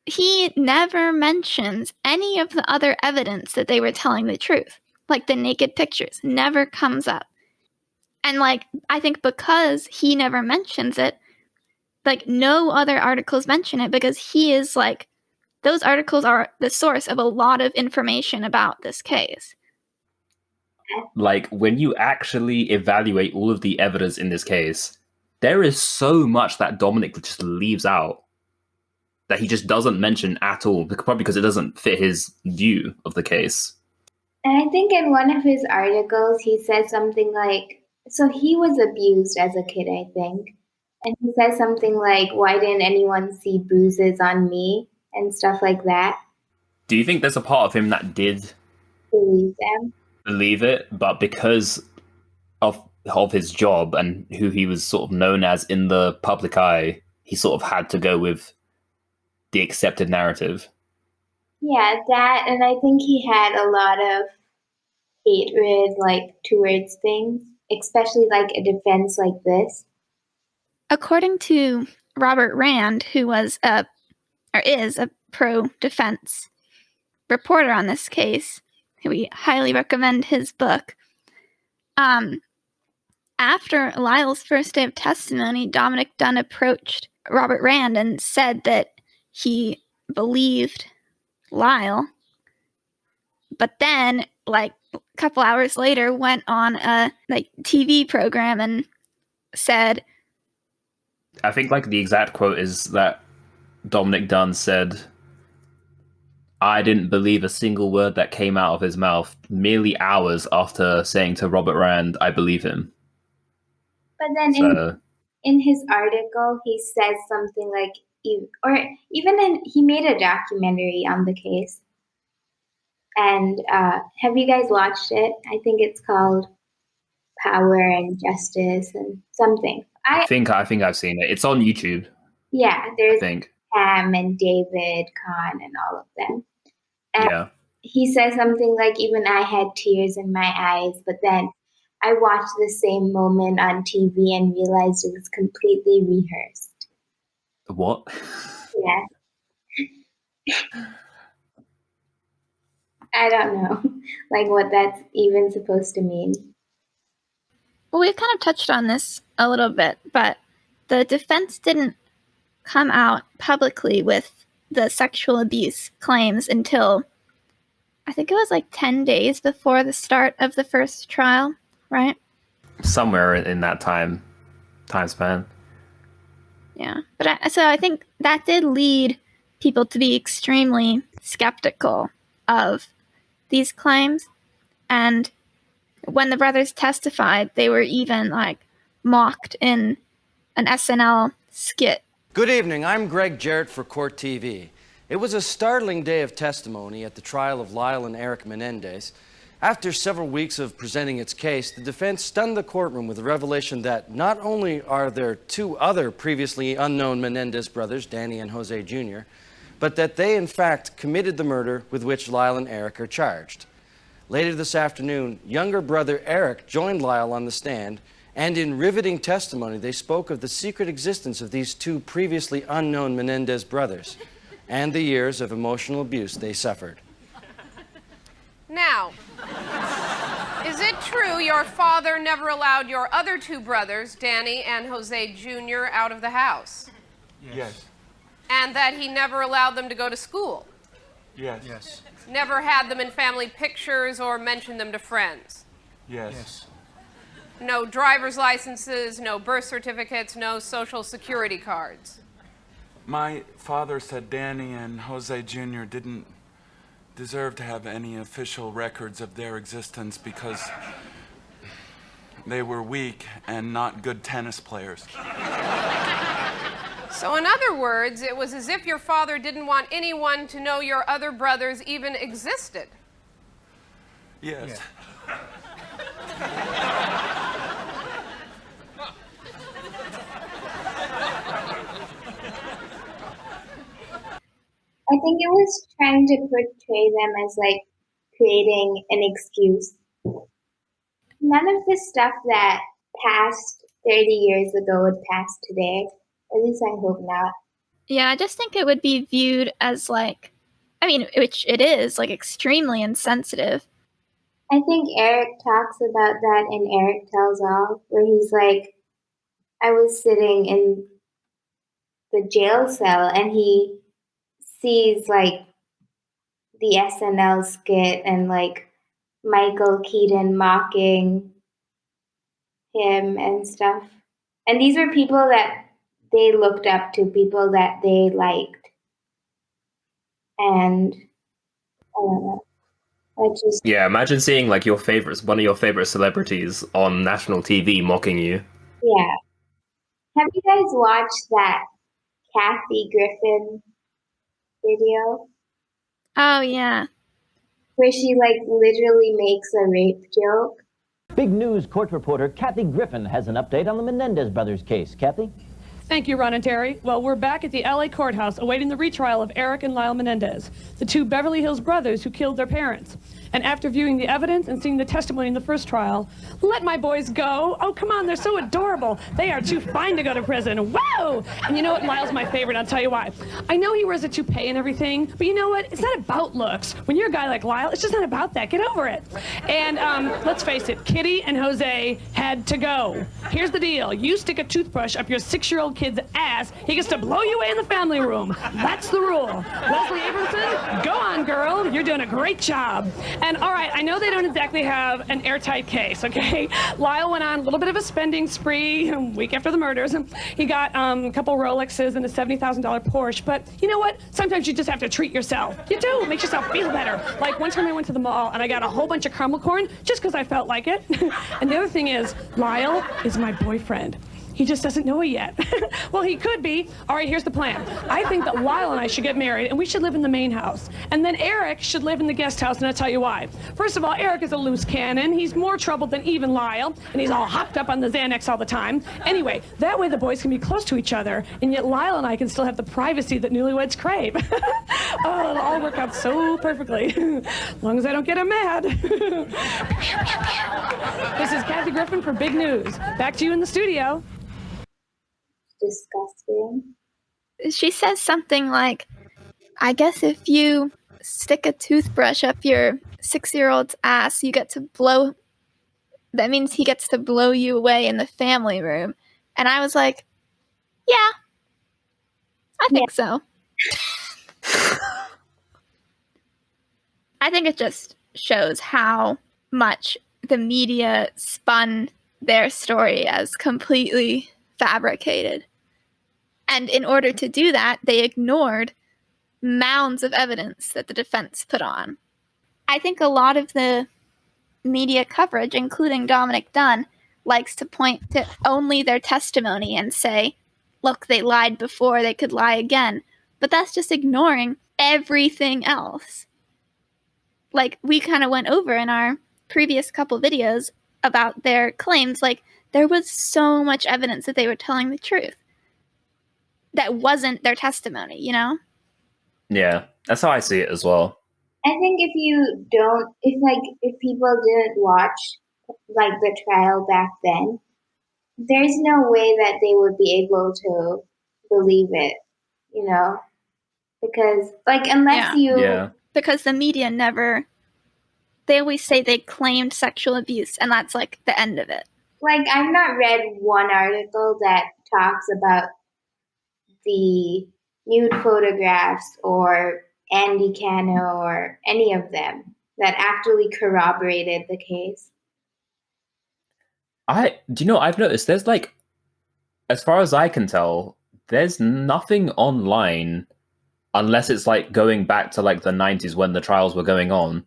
Speaker 2: he never mentions any of the other evidence that they were telling the truth. Like, the naked pictures never comes up. And, like, I think because he never mentions it, like, no other articles mention it because he is, like, those articles are the source of a lot of information about this case.
Speaker 1: Like, when you actually evaluate all of the evidence in this case, there is so much that Dominick just leaves out that he just doesn't mention at all, probably because it doesn't fit his view of the case.
Speaker 3: And I think in one of his articles, he said something like, so he was abused as a kid, I think. And he said something like, why didn't anyone see bruises on me and stuff like that?
Speaker 1: Do you think there's a part of him that did believe it, but because of his job and who he was sort of known as in the public eye, he sort of had to go with the accepted narrative?
Speaker 3: Yeah, that, and I think he had a lot of hatred, like, towards things, especially, like, a defense like this.
Speaker 2: According to Robert Rand, who is a pro-defense reporter on this case, who we highly recommend his book, after Lyle's first day of testimony, Dominick Dunne approached Robert Rand and said that he believed Lyle, but then, like, a couple hours later, went on a TV program and said,
Speaker 1: I think like the exact quote is that Dominick Dunne said, I didn't believe a single word that came out of his mouth, merely hours after saying to Robert Rand, I believe him.
Speaker 3: But then in his article, he says something like, he made a documentary on the case. And have you guys watched it? I think it's called power and justice and something.
Speaker 1: I think I've seen it. It's on YouTube.
Speaker 3: Yeah, there's
Speaker 1: I think.
Speaker 3: Pam and David, Khan, and all of them. And
Speaker 1: yeah.
Speaker 3: He says something like, even I had tears in my eyes, but then I watched the same moment on TV and realized it was completely rehearsed.
Speaker 1: What?
Speaker 3: Yeah. I don't know, like what that's even supposed to mean.
Speaker 2: Well, we've kind of touched on this a little bit, but the defense didn't come out publicly with the sexual abuse claims until, I think it was like 10 days before the start of the first trial, right?
Speaker 1: Somewhere in that time span.
Speaker 2: Yeah, but I think that did lead people to be extremely skeptical of these claims. And when the brothers testified, they were even like mocked in an SNL skit.
Speaker 12: Good evening, I'm Greg Jarrett for CourtTV. It was a startling day of testimony at the trial of Lyle and Eric Menendez. After several weeks of presenting its case, the defense stunned the courtroom with the revelation that not only are there two other previously unknown Menendez brothers, Danny and Jose Jr., but that they in fact committed the murder with which Lyle and Eric are charged. Later this afternoon, younger brother Eric joined Lyle on the stand, and in riveting testimony, they spoke of the secret existence of these two previously unknown Menendez brothers and the years of emotional abuse they suffered.
Speaker 13: Now, is it true your father never allowed your other two brothers, Danny and Jose Jr., out of the house?
Speaker 14: Yes.
Speaker 13: And that he never allowed them to go to school?
Speaker 14: Yes. Yes.
Speaker 13: Never had them in family pictures or mentioned them to friends?
Speaker 14: Yes.
Speaker 13: No driver's licenses, no birth certificates, no social security cards?
Speaker 14: My father said Danny and Jose Jr. didn't deserve to have any official records of their existence because they were weak and not good tennis players.
Speaker 13: So in other words, it was as if your father didn't want anyone to know your other brothers even existed.
Speaker 14: Yes.
Speaker 3: I think it was trying to portray them as like creating an excuse. None of the stuff that passed 30 years ago would pass today. At least I hope not.
Speaker 2: Yeah, I just think it would be viewed as like, I mean, which it is, like extremely insensitive.
Speaker 3: I think Eric talks about that in Eric Tells All, where he's like, I was sitting in the jail cell and he sees like the SNL skit and like Michael Keaton mocking him and stuff. And these were people that they looked up to, people that they liked. And I don't know.
Speaker 1: Yeah, imagine seeing like one of your favorite celebrities on national TV mocking you.
Speaker 3: Yeah. Have you guys watched that Kathy Griffin video?
Speaker 2: Oh, yeah.
Speaker 3: Where she like literally makes a rape joke.
Speaker 15: Big news court reporter Kathy Griffin has an update on the Menendez brothers case. Kathy?
Speaker 16: Thank you, Ron and Terry. Well, we're back at the LA courthouse awaiting the retrial of Eric and Lyle Menendez, the two Beverly Hills brothers who killed their parents. And after viewing the evidence and seeing the testimony in the first trial, let my boys go. Oh, come on, they're so adorable. They are too fine to go to prison. Whoa! And you know what? Lyle's my favorite. I'll tell you why. I know he wears a toupee and everything, but you know what? It's not about looks. When you're a guy like Lyle, it's just not about that. Get over it. And let's face it, Kitty and Jose had to go. Here's the deal. You stick a toothbrush up your 6-year-old kid's ass, he gets to blow you away in the family room. That's the rule. Leslie Abramson, go on, girl. You're doing a great job. And all right, I know they don't exactly have an airtight case, okay? Lyle went on a little bit of a spending spree a week after the murders. He got a couple Rolexes and a $70,000 Porsche. But you know what? Sometimes you just have to treat yourself. You do. It makes yourself feel better. Like one time I went to the mall and I got a whole bunch of caramel corn just because I felt like it. And the other thing is, Lyle is my boyfriend. He just doesn't know it yet. Well, he could be. All right, here's the plan. I think that Lyle and I should get married, and we should live in the main house. And then Eric should live in the guest house, and I'll tell you why. First of all, Eric is a loose cannon. He's more trouble than even Lyle, and he's all hopped up on the Xanax all the time. Anyway, that way the boys can be close to each other, and yet Lyle and I can still have the privacy that newlyweds crave. Oh, it'll all work out so perfectly. As long as I don't get him mad. This is Kathy Griffin for Big News. Back to you in the studio.
Speaker 3: Disgusting.
Speaker 2: She says something like, I guess if you stick a toothbrush up your 6-year-old's ass, you get to blow. That means he gets to blow you away in the family room. And I was like, yeah, I think so. I think it just shows how much the media spun their story as completely fabricated. And in order to do that, they ignored mounds of evidence that the defense put on. I think a lot of the media coverage, including Dominick Dunne, likes to point to only their testimony and say, look, they lied before, they could lie again. But that's just ignoring everything else. Like, we kind of went over in our previous couple videos about their claims, like, there was so much evidence that they were telling the truth. That wasn't their testimony, you know?
Speaker 1: Yeah, that's how I see it as well.
Speaker 3: I think if people didn't watch like the trial back then, there's no way that they would be able to believe it, you know? Because
Speaker 2: because the media never, they always say they claimed sexual abuse, and that's like the end of it.
Speaker 3: Like, I've not read one article that talks about the nude photographs or Andy Cano or any of them that actually corroborated the case.
Speaker 1: I've noticed there's like, as far as I can tell, there's nothing online, unless it's like going back to like the 90s when the trials were going on,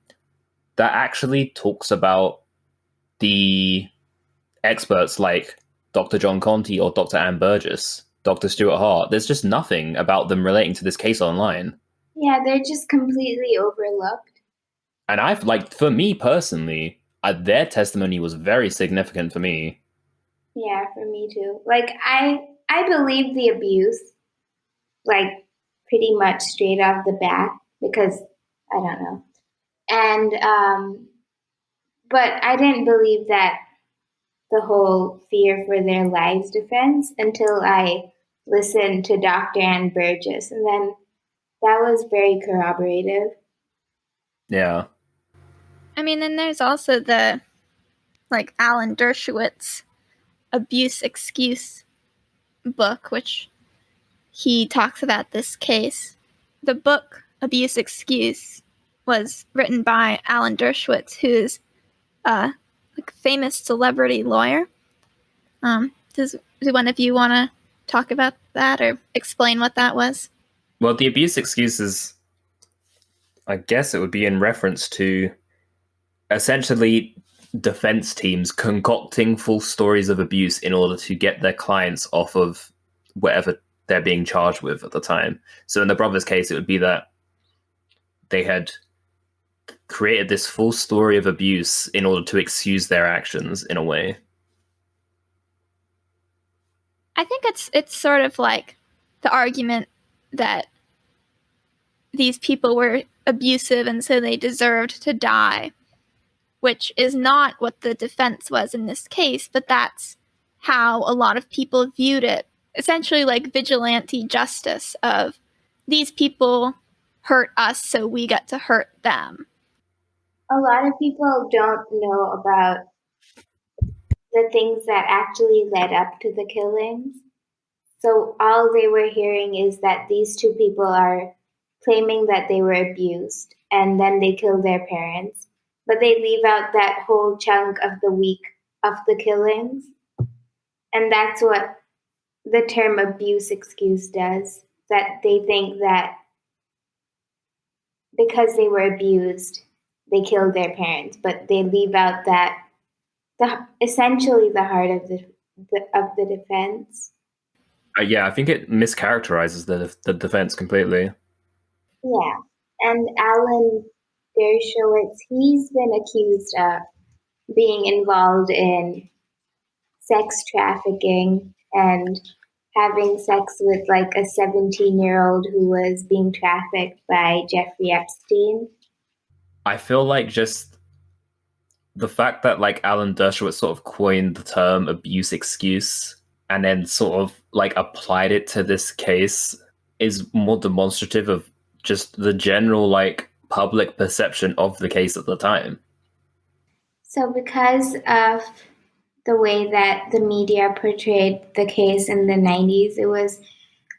Speaker 1: that actually talks about the experts like Dr. John Conte or Dr. Ann Burgess, Dr. Stuart Hart. There's just nothing about them relating to this case online.
Speaker 3: Yeah, they're just completely overlooked.
Speaker 1: And for me personally, their testimony was very significant for me.
Speaker 3: Yeah, for me too. Like, I believe the abuse, like, pretty much straight off the bat, because I don't know. And, but I didn't believe that the whole fear for their lives defense until I listened to Dr. Ann Burgess, and then that was very corroborative.
Speaker 1: Yeah.
Speaker 2: I mean, then there's also the, like, Alan Dershowitz abuse excuse book, which he talks about this case. The book Abuse Excuse was written by Alan Dershowitz, who's a famous celebrity lawyer. Do one of you want to talk about that or explain what that was?
Speaker 1: Well, the abuse excuses, I guess it would be in reference to essentially defense teams concocting false stories of abuse in order to get their clients off of whatever they're being charged with at the time. So in the brothers' case, it would be that they had created this false story of abuse in order to excuse their actions in a way.
Speaker 2: I think it's sort of like the argument that these people were abusive and so they deserved to die, which is not what the defense was in this case, but that's how a lot of people viewed it. Essentially like vigilante justice of these people hurt us, so we get to hurt them.
Speaker 3: A lot of people don't know about the things that actually led up to the killings. So all they were hearing is that these two people are claiming that they were abused and then they killed their parents. But they leave out that whole chunk of the week of the killings. And that's what the term abuse excuse does. That they think that because they were abused, they killed their parents. But they leave out that essentially the heart of of the defense.
Speaker 1: Yeah, I think it mischaracterizes the defense completely.
Speaker 3: Yeah, and Alan Dershowitz, he's been accused of being involved in sex trafficking and having sex with like a 17-year-old who was being trafficked by Jeffrey Epstein.
Speaker 1: I feel like just the fact that like Alan Dershowitz sort of coined the term abuse excuse and then sort of like applied it to this case is more demonstrative of just the general like public perception of the case at the time.
Speaker 3: So because of the way that the media portrayed the case in the 90s, it was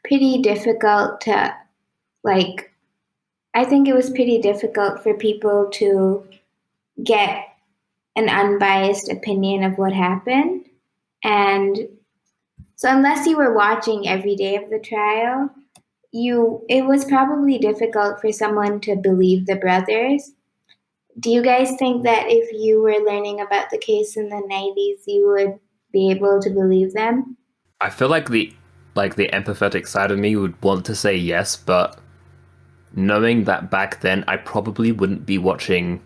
Speaker 3: pretty difficult to, like, I think it was pretty difficult for people to get an unbiased opinion of what happened. And so unless you were watching every day of the trial, it was probably difficult for someone to believe the brothers. Do you guys think that if you were learning about the case in the 90s, you would be able to believe them?
Speaker 1: I feel like the empathetic side of me would want to say yes, but knowing that back then I probably wouldn't be watching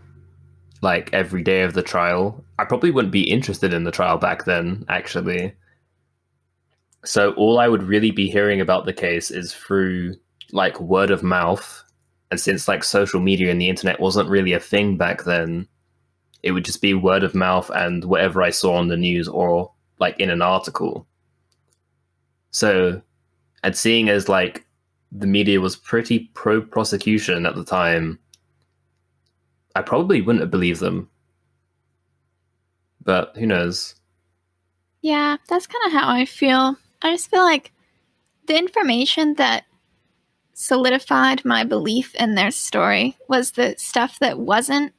Speaker 1: like every day of the trial. I probably wouldn't be interested in the trial back then, actually. So all I would really be hearing about the case is through like word of mouth. And since like social media and the internet wasn't really a thing back then, it would just be word of mouth and whatever I saw on the news or like in an article. So, and seeing as like the media was pretty pro prosecution at the time, I probably wouldn't have believed them. But who knows?
Speaker 2: Yeah, that's kind of how I feel. I just feel like the information that solidified my belief in their story was the stuff that wasn't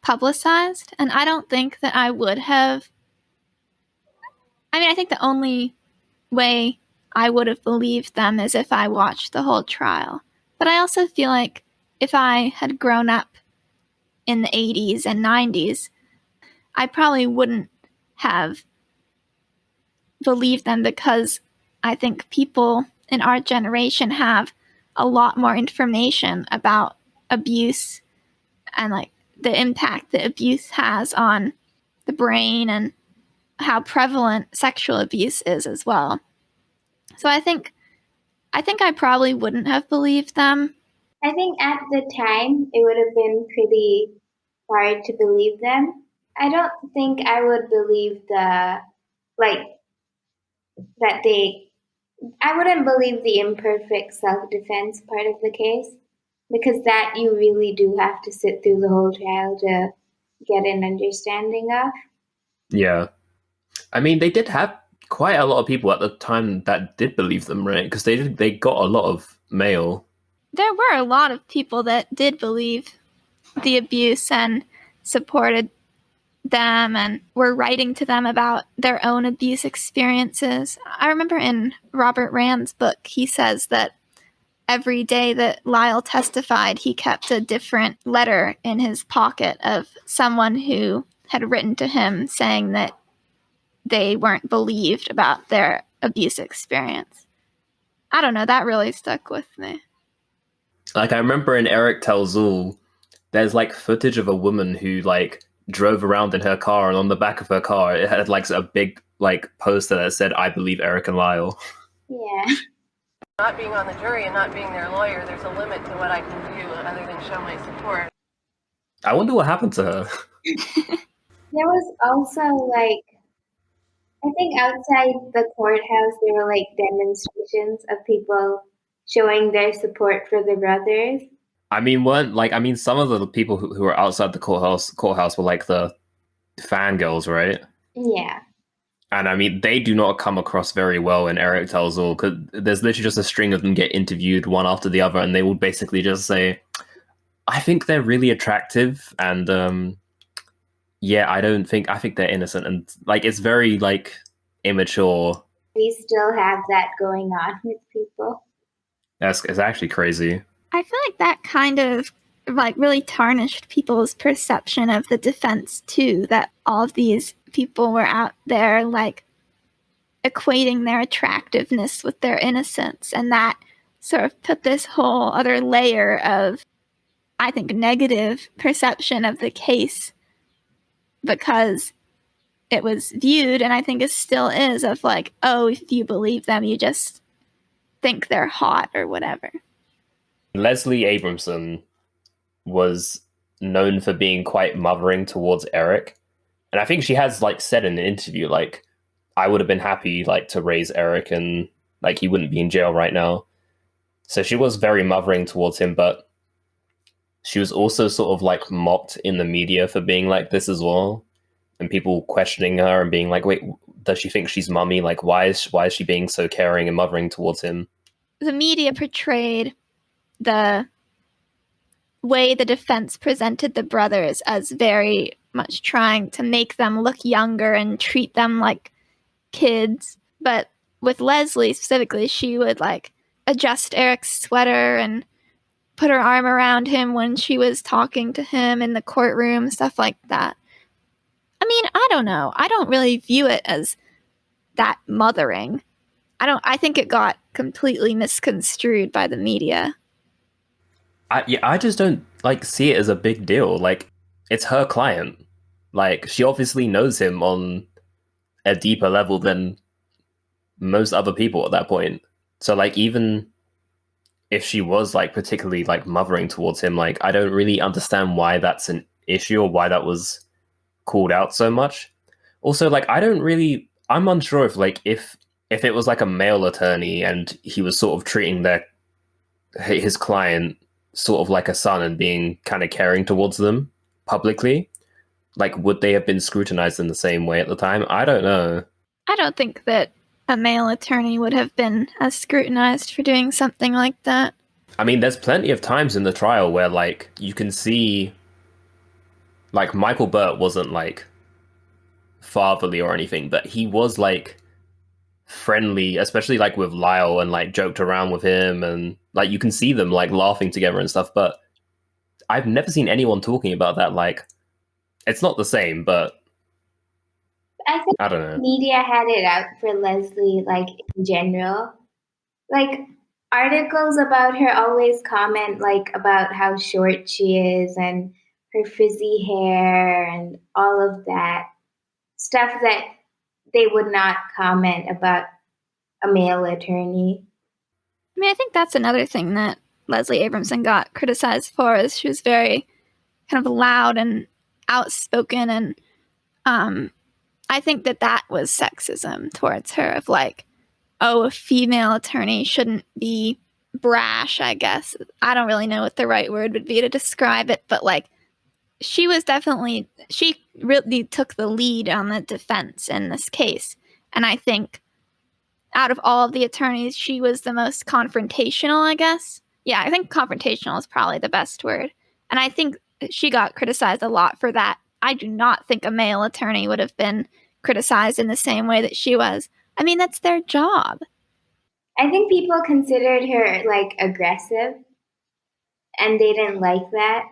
Speaker 2: publicized. And I don't think that I would have. I mean, I think the only way I would have believed them is if I watched the whole trial. But I also feel like if I had grown up in the 80s and 90s, I probably wouldn't have believed them because I think people in our generation have a lot more information about abuse and like the impact that abuse has on the brain and how prevalent sexual abuse is as well. So I think I probably wouldn't have believed them.
Speaker 3: I think at the time it would have been pretty hard to believe them. I don't think I would believe I wouldn't believe the imperfect self-defense part of the case, because that you really do have to sit through the whole trial to get an understanding of.
Speaker 1: Yeah. I mean, they did have quite a lot of people at the time that did believe them, right? Because they got a lot of mail.
Speaker 2: There were a lot of people that did believe the abuse and supported them and were writing to them about their own abuse experiences. I remember in Robert Rand's book, he says that every day that Lyle testified, he kept a different letter in his pocket of someone who had written to him saying that they weren't believed about their abuse experience. I don't know, that really stuck with me.
Speaker 1: Like, I remember in Eric Tells All, there's like footage of a woman who like drove around in her car, and on the back of her car it had like a big like poster that said, "I believe Eric and Lyle."
Speaker 3: Yeah.
Speaker 13: Not being on the jury and not being their lawyer, there's a limit to what I can do other than show my support.
Speaker 1: I wonder what happened to her.
Speaker 3: There was also like, I think outside the courthouse there were like demonstrations of people showing their support for the brothers.
Speaker 1: I mean, some of the people who were outside the courthouse were like the fangirls, right?
Speaker 3: Yeah.
Speaker 1: And I mean, they do not come across very well in Eric Tells All, because there's literally just a string of them get interviewed one after the other, and they will basically just say, "I think they're really attractive," and yeah, I think they're innocent, and like it's very like immature.
Speaker 3: We still have that going on with people.
Speaker 1: It's actually crazy.
Speaker 2: I feel like that kind of like really tarnished people's perception of the defense too, that all of these people were out there like equating their attractiveness with their innocence, and that sort of put this whole other layer of, I think, negative perception of the case, because it was viewed, and I think it still is, of like, oh, if you believe them, you just think they're hot or whatever.
Speaker 1: Leslie Abramson was known for being quite mothering towards Eric. And I think she has like said in an interview, like, I would have been happy like to raise Eric and like he wouldn't be in jail right now. So she was very mothering towards him, but she was also sort of like mocked in the media for being like this as well. And people questioning her and being like, wait, does she think she's mummy? Like, why is she being so caring and mothering towards him?
Speaker 2: The media portrayed the way the defense presented the brothers as very much trying to make them look younger and treat them like kids. But with Leslie specifically, she would like adjust Eric's sweater and put her arm around him when she was talking to him in the courtroom, stuff like that. I mean, I don't know. I don't really view it as that mothering. I think it got completely misconstrued by the media.
Speaker 1: I just don't like see it as a big deal. Like, it's her client. Like, she obviously knows him on a deeper level than most other people at that point. So like, even if she was like particularly like mothering towards him, like, I don't really understand why that's an issue or why that was called out so much. Also, like, I'm unsure if like if it was like a male attorney and he was sort of treating his client sort of like a son and being kind of caring towards them publicly, like, would they have been scrutinized in the same way at the time? I don't know.
Speaker 2: I don't think that a male attorney would have been as scrutinized for doing something like that.
Speaker 1: I mean, there's plenty of times in the trial where like you can see like Michael Burt wasn't like fatherly or anything, but he was like friendly, especially like with Lyle, and like joked around with him, and like you can see them like laughing together and stuff. But I've never seen anyone talking about that. Like, it's not the same, but
Speaker 3: I think
Speaker 1: I don't know.
Speaker 3: Media had it out for Leslie, like in general. Like, articles about her always comment like about how short she is and her frizzy hair and all of that stuff that they would not comment about a male attorney.
Speaker 2: I mean, I think that's another thing that Leslie Abramson got criticized for, is she was very kind of loud and outspoken, and I think that was sexism towards her, of like, oh, a female attorney shouldn't be brash, I guess. I don't really know what the right word would be to describe it, but like, she really took the lead on the defense in this case. And I think out of all of the attorneys, she was the most confrontational, I guess. Yeah, I think confrontational is probably the best word. And I think she got criticized a lot for that. I do not think a male attorney would have been criticized in the same way that she was. I mean, that's their job.
Speaker 3: I think people considered her like aggressive, and they didn't like that.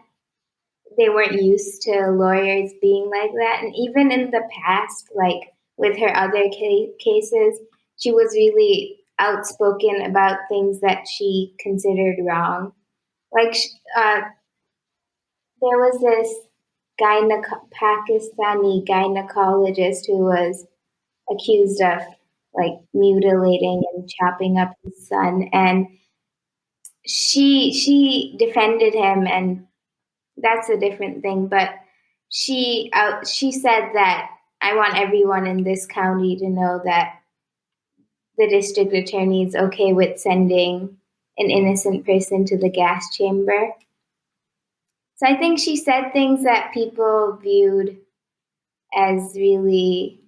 Speaker 3: They weren't used to lawyers being like that. And even in the past, like with her other cases, she was really outspoken about things that she considered wrong. Like, there was this Pakistani gynecologist who was accused of like mutilating and chopping up his son, and she defended him, and that's a different thing. But she said that, I want everyone in this county to know that the district attorney is okay with sending an innocent person to the gas chamber. So I think she said things that people viewed as really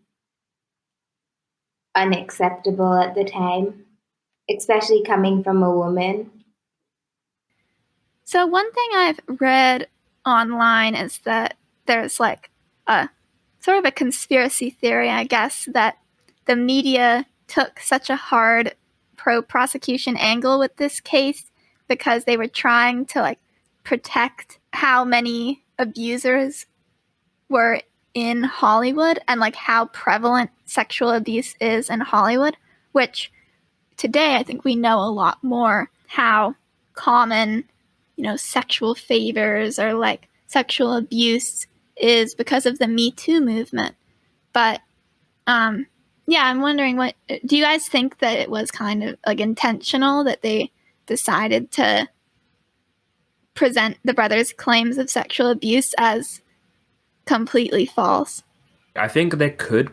Speaker 3: unacceptable at the time, especially coming from a woman.
Speaker 2: So one thing I've read online is that there's like a sort of a conspiracy theory, I guess, that the media took such a hard pro-prosecution angle with this case because they were trying to like protect how many abusers were in Hollywood and like how prevalent sexual abuse is in Hollywood, which today I think we know a lot more how common, sexual favors or like sexual abuse is because of the Me Too movement. But yeah, I'm wondering, what do you guys think that it was kind of like intentional that they decided to present the brothers' claims of sexual abuse as completely false?
Speaker 1: I think there could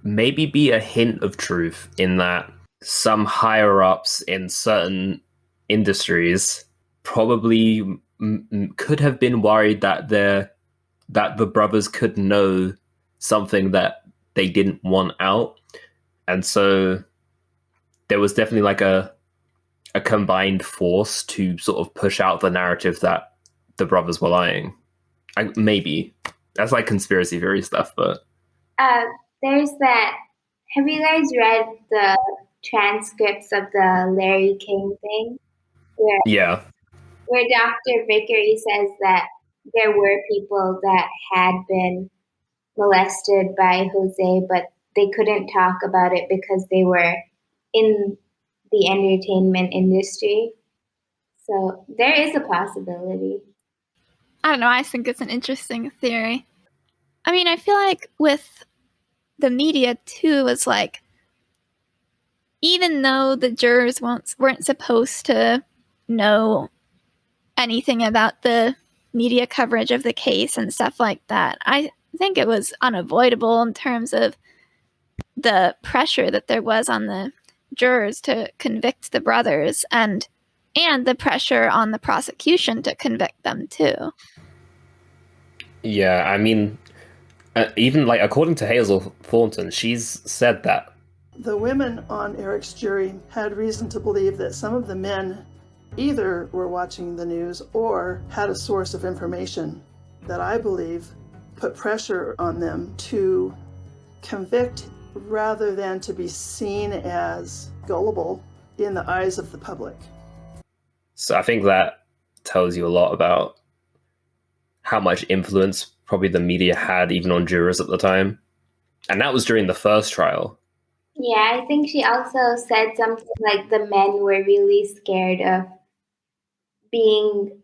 Speaker 1: maybe be a hint of truth in that some higher ups in certain industries probably could have been worried that the brothers could know something that they didn't want out, and so there was definitely like a combined force to sort of push out the narrative that the brothers were lying. Maybe that's like conspiracy theory stuff, but
Speaker 3: there's that. Have you guys read the transcripts of the Larry King thing?
Speaker 1: yeah.
Speaker 3: Where Dr. Vickery says that there were people that had been molested by Jose, but they couldn't talk about it because they were in the entertainment industry. So there is a possibility.
Speaker 2: I don't know. I think it's an interesting theory. I mean, I feel like with the media too, it's like, even though the jurors weren't supposed to know anything about the media coverage of the case and stuff like that, I think it was unavoidable in terms of the pressure that there was on the jurors to convict the brothers and the pressure on the prosecution to convict them too.
Speaker 1: Yeah, I mean, even like according to Hazel Thornton, she's said that
Speaker 17: the women on Eric's jury had reason to believe that some of the men either were watching the news or had a source of information that I believe put pressure on them to convict rather than to be seen as gullible in the eyes of the public.
Speaker 1: So I think that tells you a lot about how much influence probably the media had even on jurors at the time. And that was during the first trial.
Speaker 3: Yeah, I think she also said something like the men were really scared of being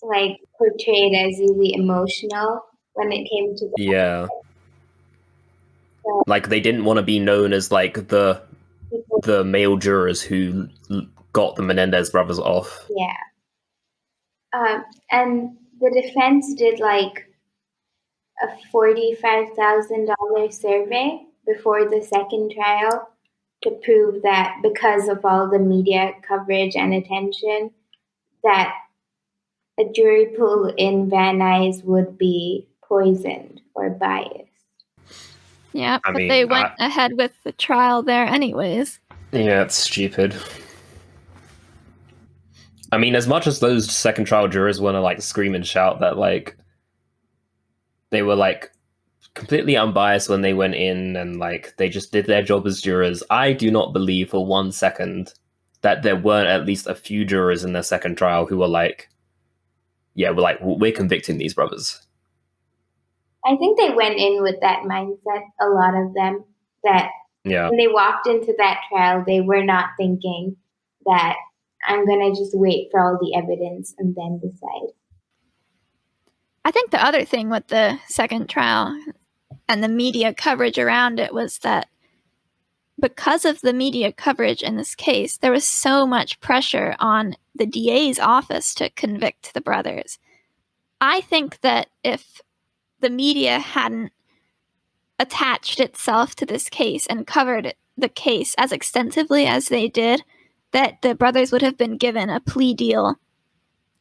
Speaker 3: like portrayed as really emotional when it came to the
Speaker 1: Yeah.
Speaker 3: So,
Speaker 1: like they didn't want to be known as like the male jurors who got the Menendez brothers off.
Speaker 3: yeah. And the defense did like a $45,000 survey before the second trial to prove that because of all the media coverage and attention, that a jury pool in Van Nuys would be poisoned or biased.
Speaker 2: Yeah, but they went ahead with the trial there anyways.
Speaker 1: Yeah, it's stupid. I mean, as much as those second trial jurors want to like scream and shout that like they were like completely unbiased when they went in and like they just did their job as jurors, I do not believe for 1 second that there weren't at least a few jurors in their second trial who were like, yeah, we're convicting these brothers.
Speaker 3: I think they went in with that mindset, a lot of them, that when they walked into that trial, they were not thinking that I'm going to just wait for all the evidence and then decide.
Speaker 2: I think the other thing with the second trial and the media coverage around it was that because of the media coverage in this case, there was so much pressure on the DA's office to convict the brothers. I think that if the media hadn't attached itself to this case and covered the case as extensively as they did, that the brothers would have been given a plea deal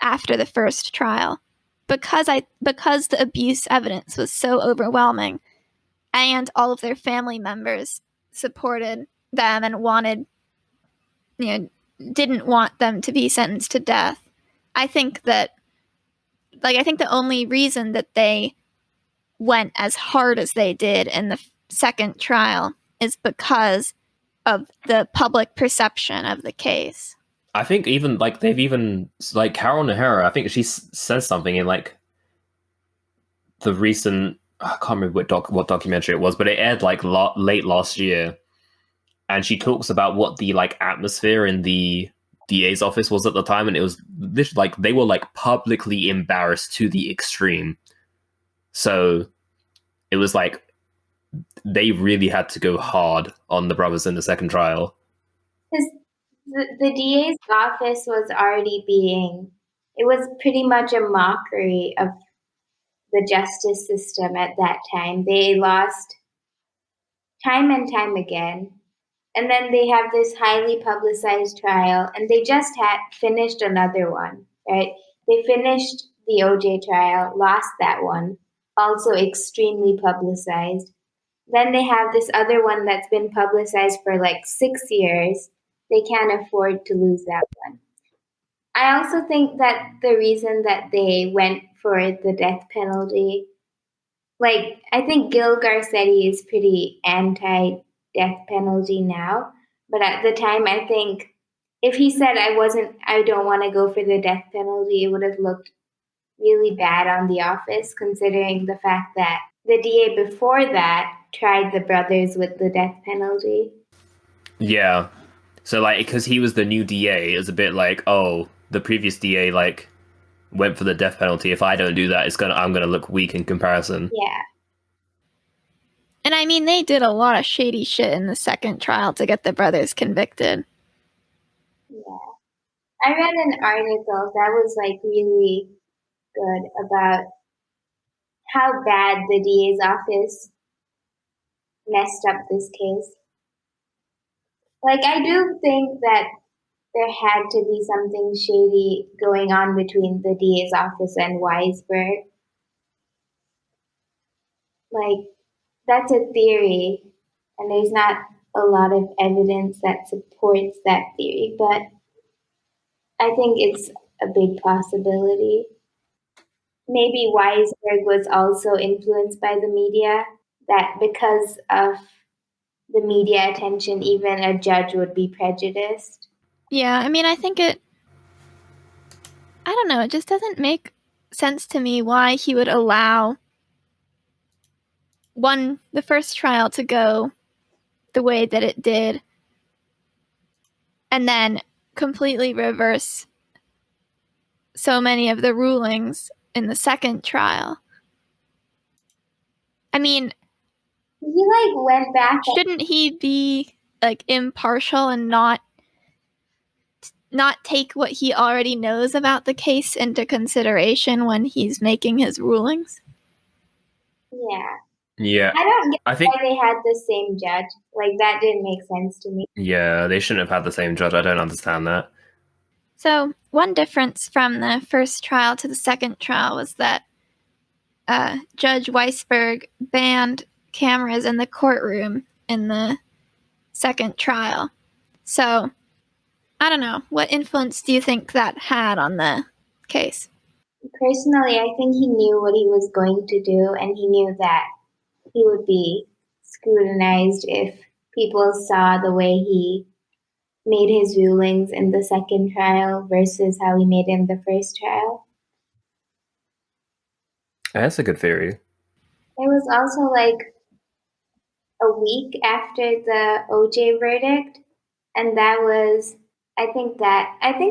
Speaker 2: after the first trial. Because the abuse evidence was so overwhelming and all of their family members supported them and didn't want them to be sentenced to death. I think the only reason that they went as hard as they did in the second trial is because of the public perception of the case.
Speaker 1: I think even like they've even like Carol Nahara, I think she says something in like the recent, I can't remember what documentary it was, but it aired like late last year, and she talks about what the like atmosphere in the DA's office was at the time, and it was like they were like publicly embarrassed to the extreme. So it was like they really had to go hard on the brothers in the second trial.
Speaker 3: Because the DA's office was already it was pretty much a mockery of the justice system at that time. They lost time and time again. And then they have this highly publicized trial, and they just had finished another one, right? They finished the OJ trial, lost that one, also extremely publicized. Then they have this other one that's been publicized for like 6 years. They can't afford to lose that one. I also think that the reason that they went for the death penalty, like, I think Gil Garcetti is pretty anti-death penalty now, but at the time, I think if he said I don't want to go for the death penalty, it would have looked really bad on The Office, considering the fact that the DA before that tried the brothers with the death penalty.
Speaker 1: Yeah. So, like, because he was the new DA, it was a bit like, oh, the previous DA, like, went for the death penalty. If I don't do that, I'm gonna look weak in comparison.
Speaker 3: Yeah.
Speaker 2: And I mean, they did a lot of shady shit in the second trial to get the brothers convicted.
Speaker 3: Yeah. I read an article that was, like, really good about how bad the DA's office messed up this case. Like, I do think that there had to be something shady going on between the DA's office and Weisberg. Like, that's a theory, and there's not a lot of evidence that supports that theory, but I think it's a big possibility. Maybe Weisberg was also influenced by the media, that because of the media attention, even a judge would be prejudiced.
Speaker 2: Yeah, I mean, I think I don't know, it just doesn't make sense to me why he would allow the first trial to go the way that it did, and then completely reverse so many of the rulings in the second trial. I mean,
Speaker 3: he like went back.
Speaker 2: Shouldn't he be like impartial and not take what he already knows about the case into consideration when he's making his rulings?
Speaker 3: Yeah.
Speaker 1: Yeah.
Speaker 3: I don't get
Speaker 1: I think
Speaker 3: why they had the same judge. Like, that didn't make sense to me.
Speaker 1: Yeah, they shouldn't have had the same judge. I don't understand that.
Speaker 2: So, one difference from the first trial to the second trial was that Judge Weisberg banned cameras in the courtroom in the second trial. So, I don't know. What influence do you think that had on the case?
Speaker 3: Personally, I think he knew what he was going to do, and he knew that he would be scrutinized if people saw the way he made his rulings in the second trial versus how he made in the first trial.
Speaker 1: That's a good theory.
Speaker 3: It was also like a week after the OJ verdict, and that was, I think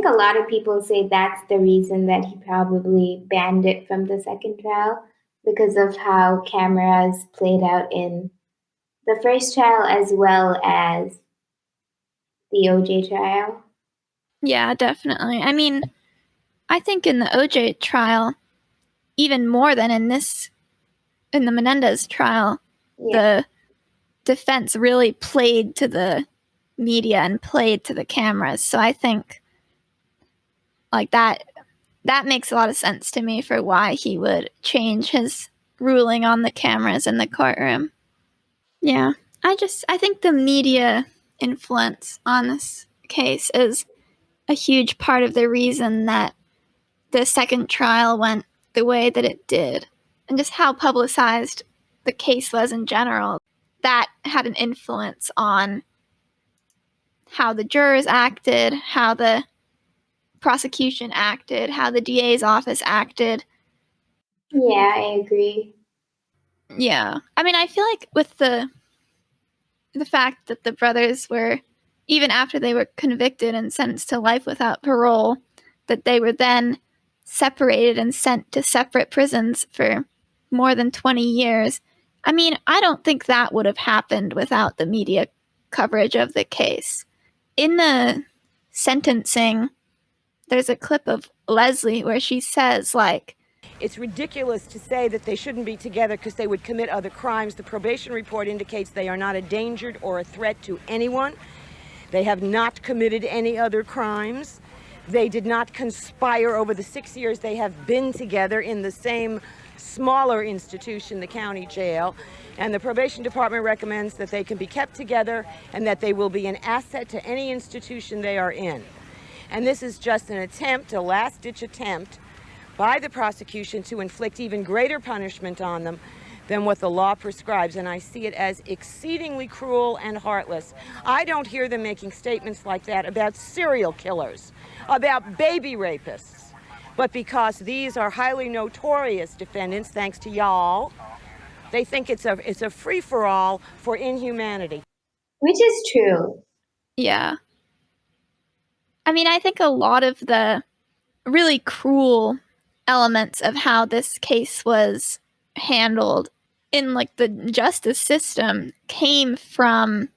Speaker 3: a lot of people say that's the reason that he probably banned it from the second trial, because of how cameras played out in the first trial as well as the OJ trial.
Speaker 2: Yeah, definitely. I mean, I think in the OJ trial, even more than in the Menendez trial, the defense really played to the media and played to the cameras. So I think like that makes a lot of sense to me for why he would change his ruling on the cameras in the courtroom. Yeah, I think the media influence on this case is a huge part of the reason that the second trial went the way that it did, and just how publicized the case was in general. That had an influence on how the jurors acted, how the prosecution acted, how the DA's office acted.
Speaker 3: Yeah, I agree.
Speaker 2: Yeah. I mean, I feel like with the fact that the brothers were, even after they were convicted and sentenced to life without parole, that they were then separated and sent to separate prisons for more than 20 years. I mean, I don't think that would have happened without the media coverage of the case. In the sentencing, there's a clip of Leslie where she says, like,
Speaker 5: It's ridiculous to say that they shouldn't be together because they would commit other crimes. The probation report indicates they are not a danger or a threat to anyone. They have not committed any other crimes. They did not conspire over the 6 years they have been together in the same smaller institution, the county jail. And the probation department recommends that they can be kept together and that they will be an asset to any institution they are in. And this is just an attempt, a last-ditch attempt, by the prosecution to inflict even greater punishment on them than what the law prescribes, and I see it as exceedingly cruel and heartless. I don't hear them making statements like that about serial killers, about baby rapists, but because these are highly notorious defendants, thanks to y'all, they think it's a free-for-all for inhumanity.
Speaker 3: Which is true.
Speaker 2: yeah. I mean, I think a lot of the really cruel elements of how this case was handled in like the justice system came from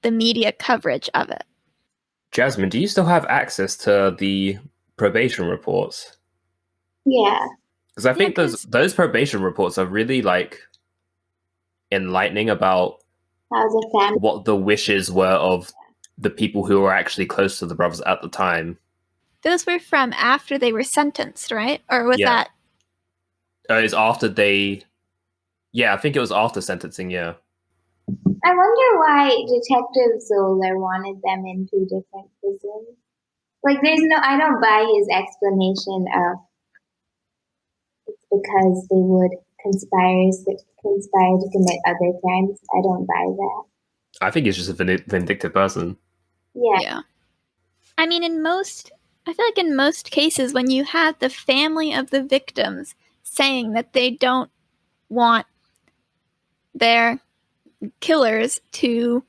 Speaker 2: the media coverage of it.
Speaker 1: Jasmine, do you still have access to the probation reports?
Speaker 3: Yeah.
Speaker 1: Because I think those probation reports are really like enlightening about
Speaker 3: How's the family?
Speaker 1: what the wishes were of the people who were actually close to the brothers at the time.
Speaker 2: Those were from after they were sentenced, right? Or was that?
Speaker 1: It's after they. Yeah, I think it was after sentencing. Yeah.
Speaker 3: I wonder why Detective Zoller wanted them in 2 different prisons. Like, I don't buy his explanation of it's because they would conspire to commit other crimes. I don't buy that.
Speaker 1: I think he's just a vindictive person.
Speaker 2: Yeah. I mean, I feel like in most cases, when you have the family of the victims saying that they don't want their killers to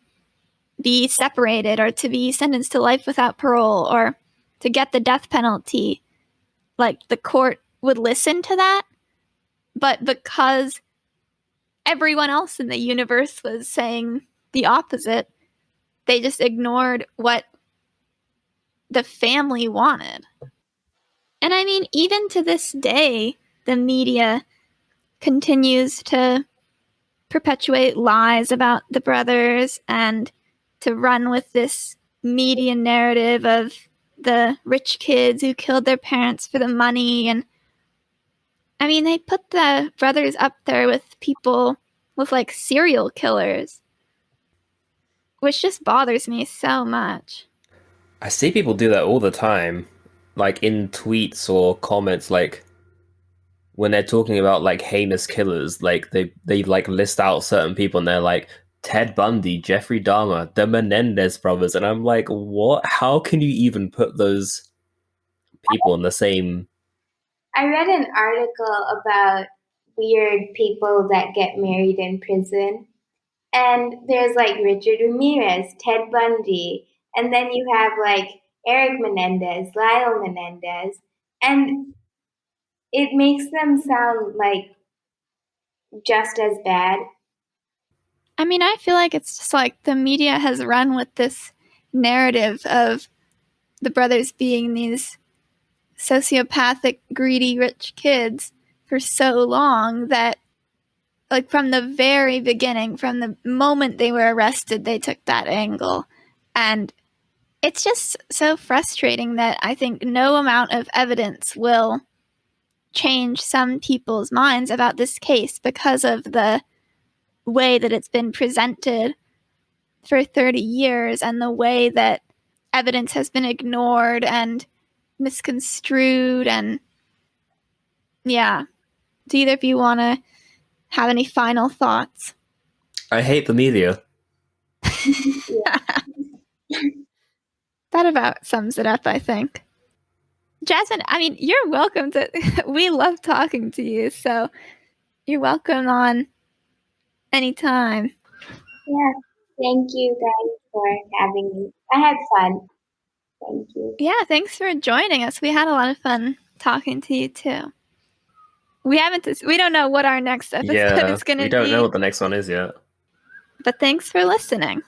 Speaker 2: be separated or to be sentenced to life without parole or to get the death penalty, like the court would listen to that. But because everyone else in the universe was saying the opposite, they just ignored what the family wanted. And I mean, even to this day, the media continues to perpetuate lies about the brothers and to run with this media narrative of the rich kids who killed their parents for the money. And I mean, they put the brothers up there with people with like serial killers, which just bothers me so much.
Speaker 1: I see people do that all the time, like in tweets or comments, like when they're talking about like heinous killers, like they like list out certain people and they're like Ted Bundy, Jeffrey Dahmer, the Menendez brothers, and I'm like, what? How can you even put those people in the same?
Speaker 3: I read an article about weird people that get married in prison. And there's like Richard Ramirez, Ted Bundy, and then you have like Eric Menendez, Lyle Menendez, and it makes them sound like just as bad.
Speaker 2: I mean, I feel like it's just like the media has run with this narrative of the brothers being these sociopathic, greedy, rich kids for so long that, like, from the very beginning, from the moment they were arrested, they took that angle. And it's just so frustrating that I think no amount of evidence will change some people's minds about this case because of the way that it's been presented for 30 years and the way that evidence has been ignored and misconstrued. And yeah, do either of you want to have any final thoughts?
Speaker 1: I hate the media.
Speaker 2: That about sums it up, I think. Jasmine, I mean, you're welcome to. We love talking to you, so you're welcome on Anytime.
Speaker 3: Yeah. Thank you guys for having me. I had fun. Thank you.
Speaker 2: Yeah, thanks for joining us. We had a lot of fun talking to you too. We don't know what our next episode is going to be.
Speaker 1: We don't know what the next one is yet.
Speaker 2: But thanks for listening.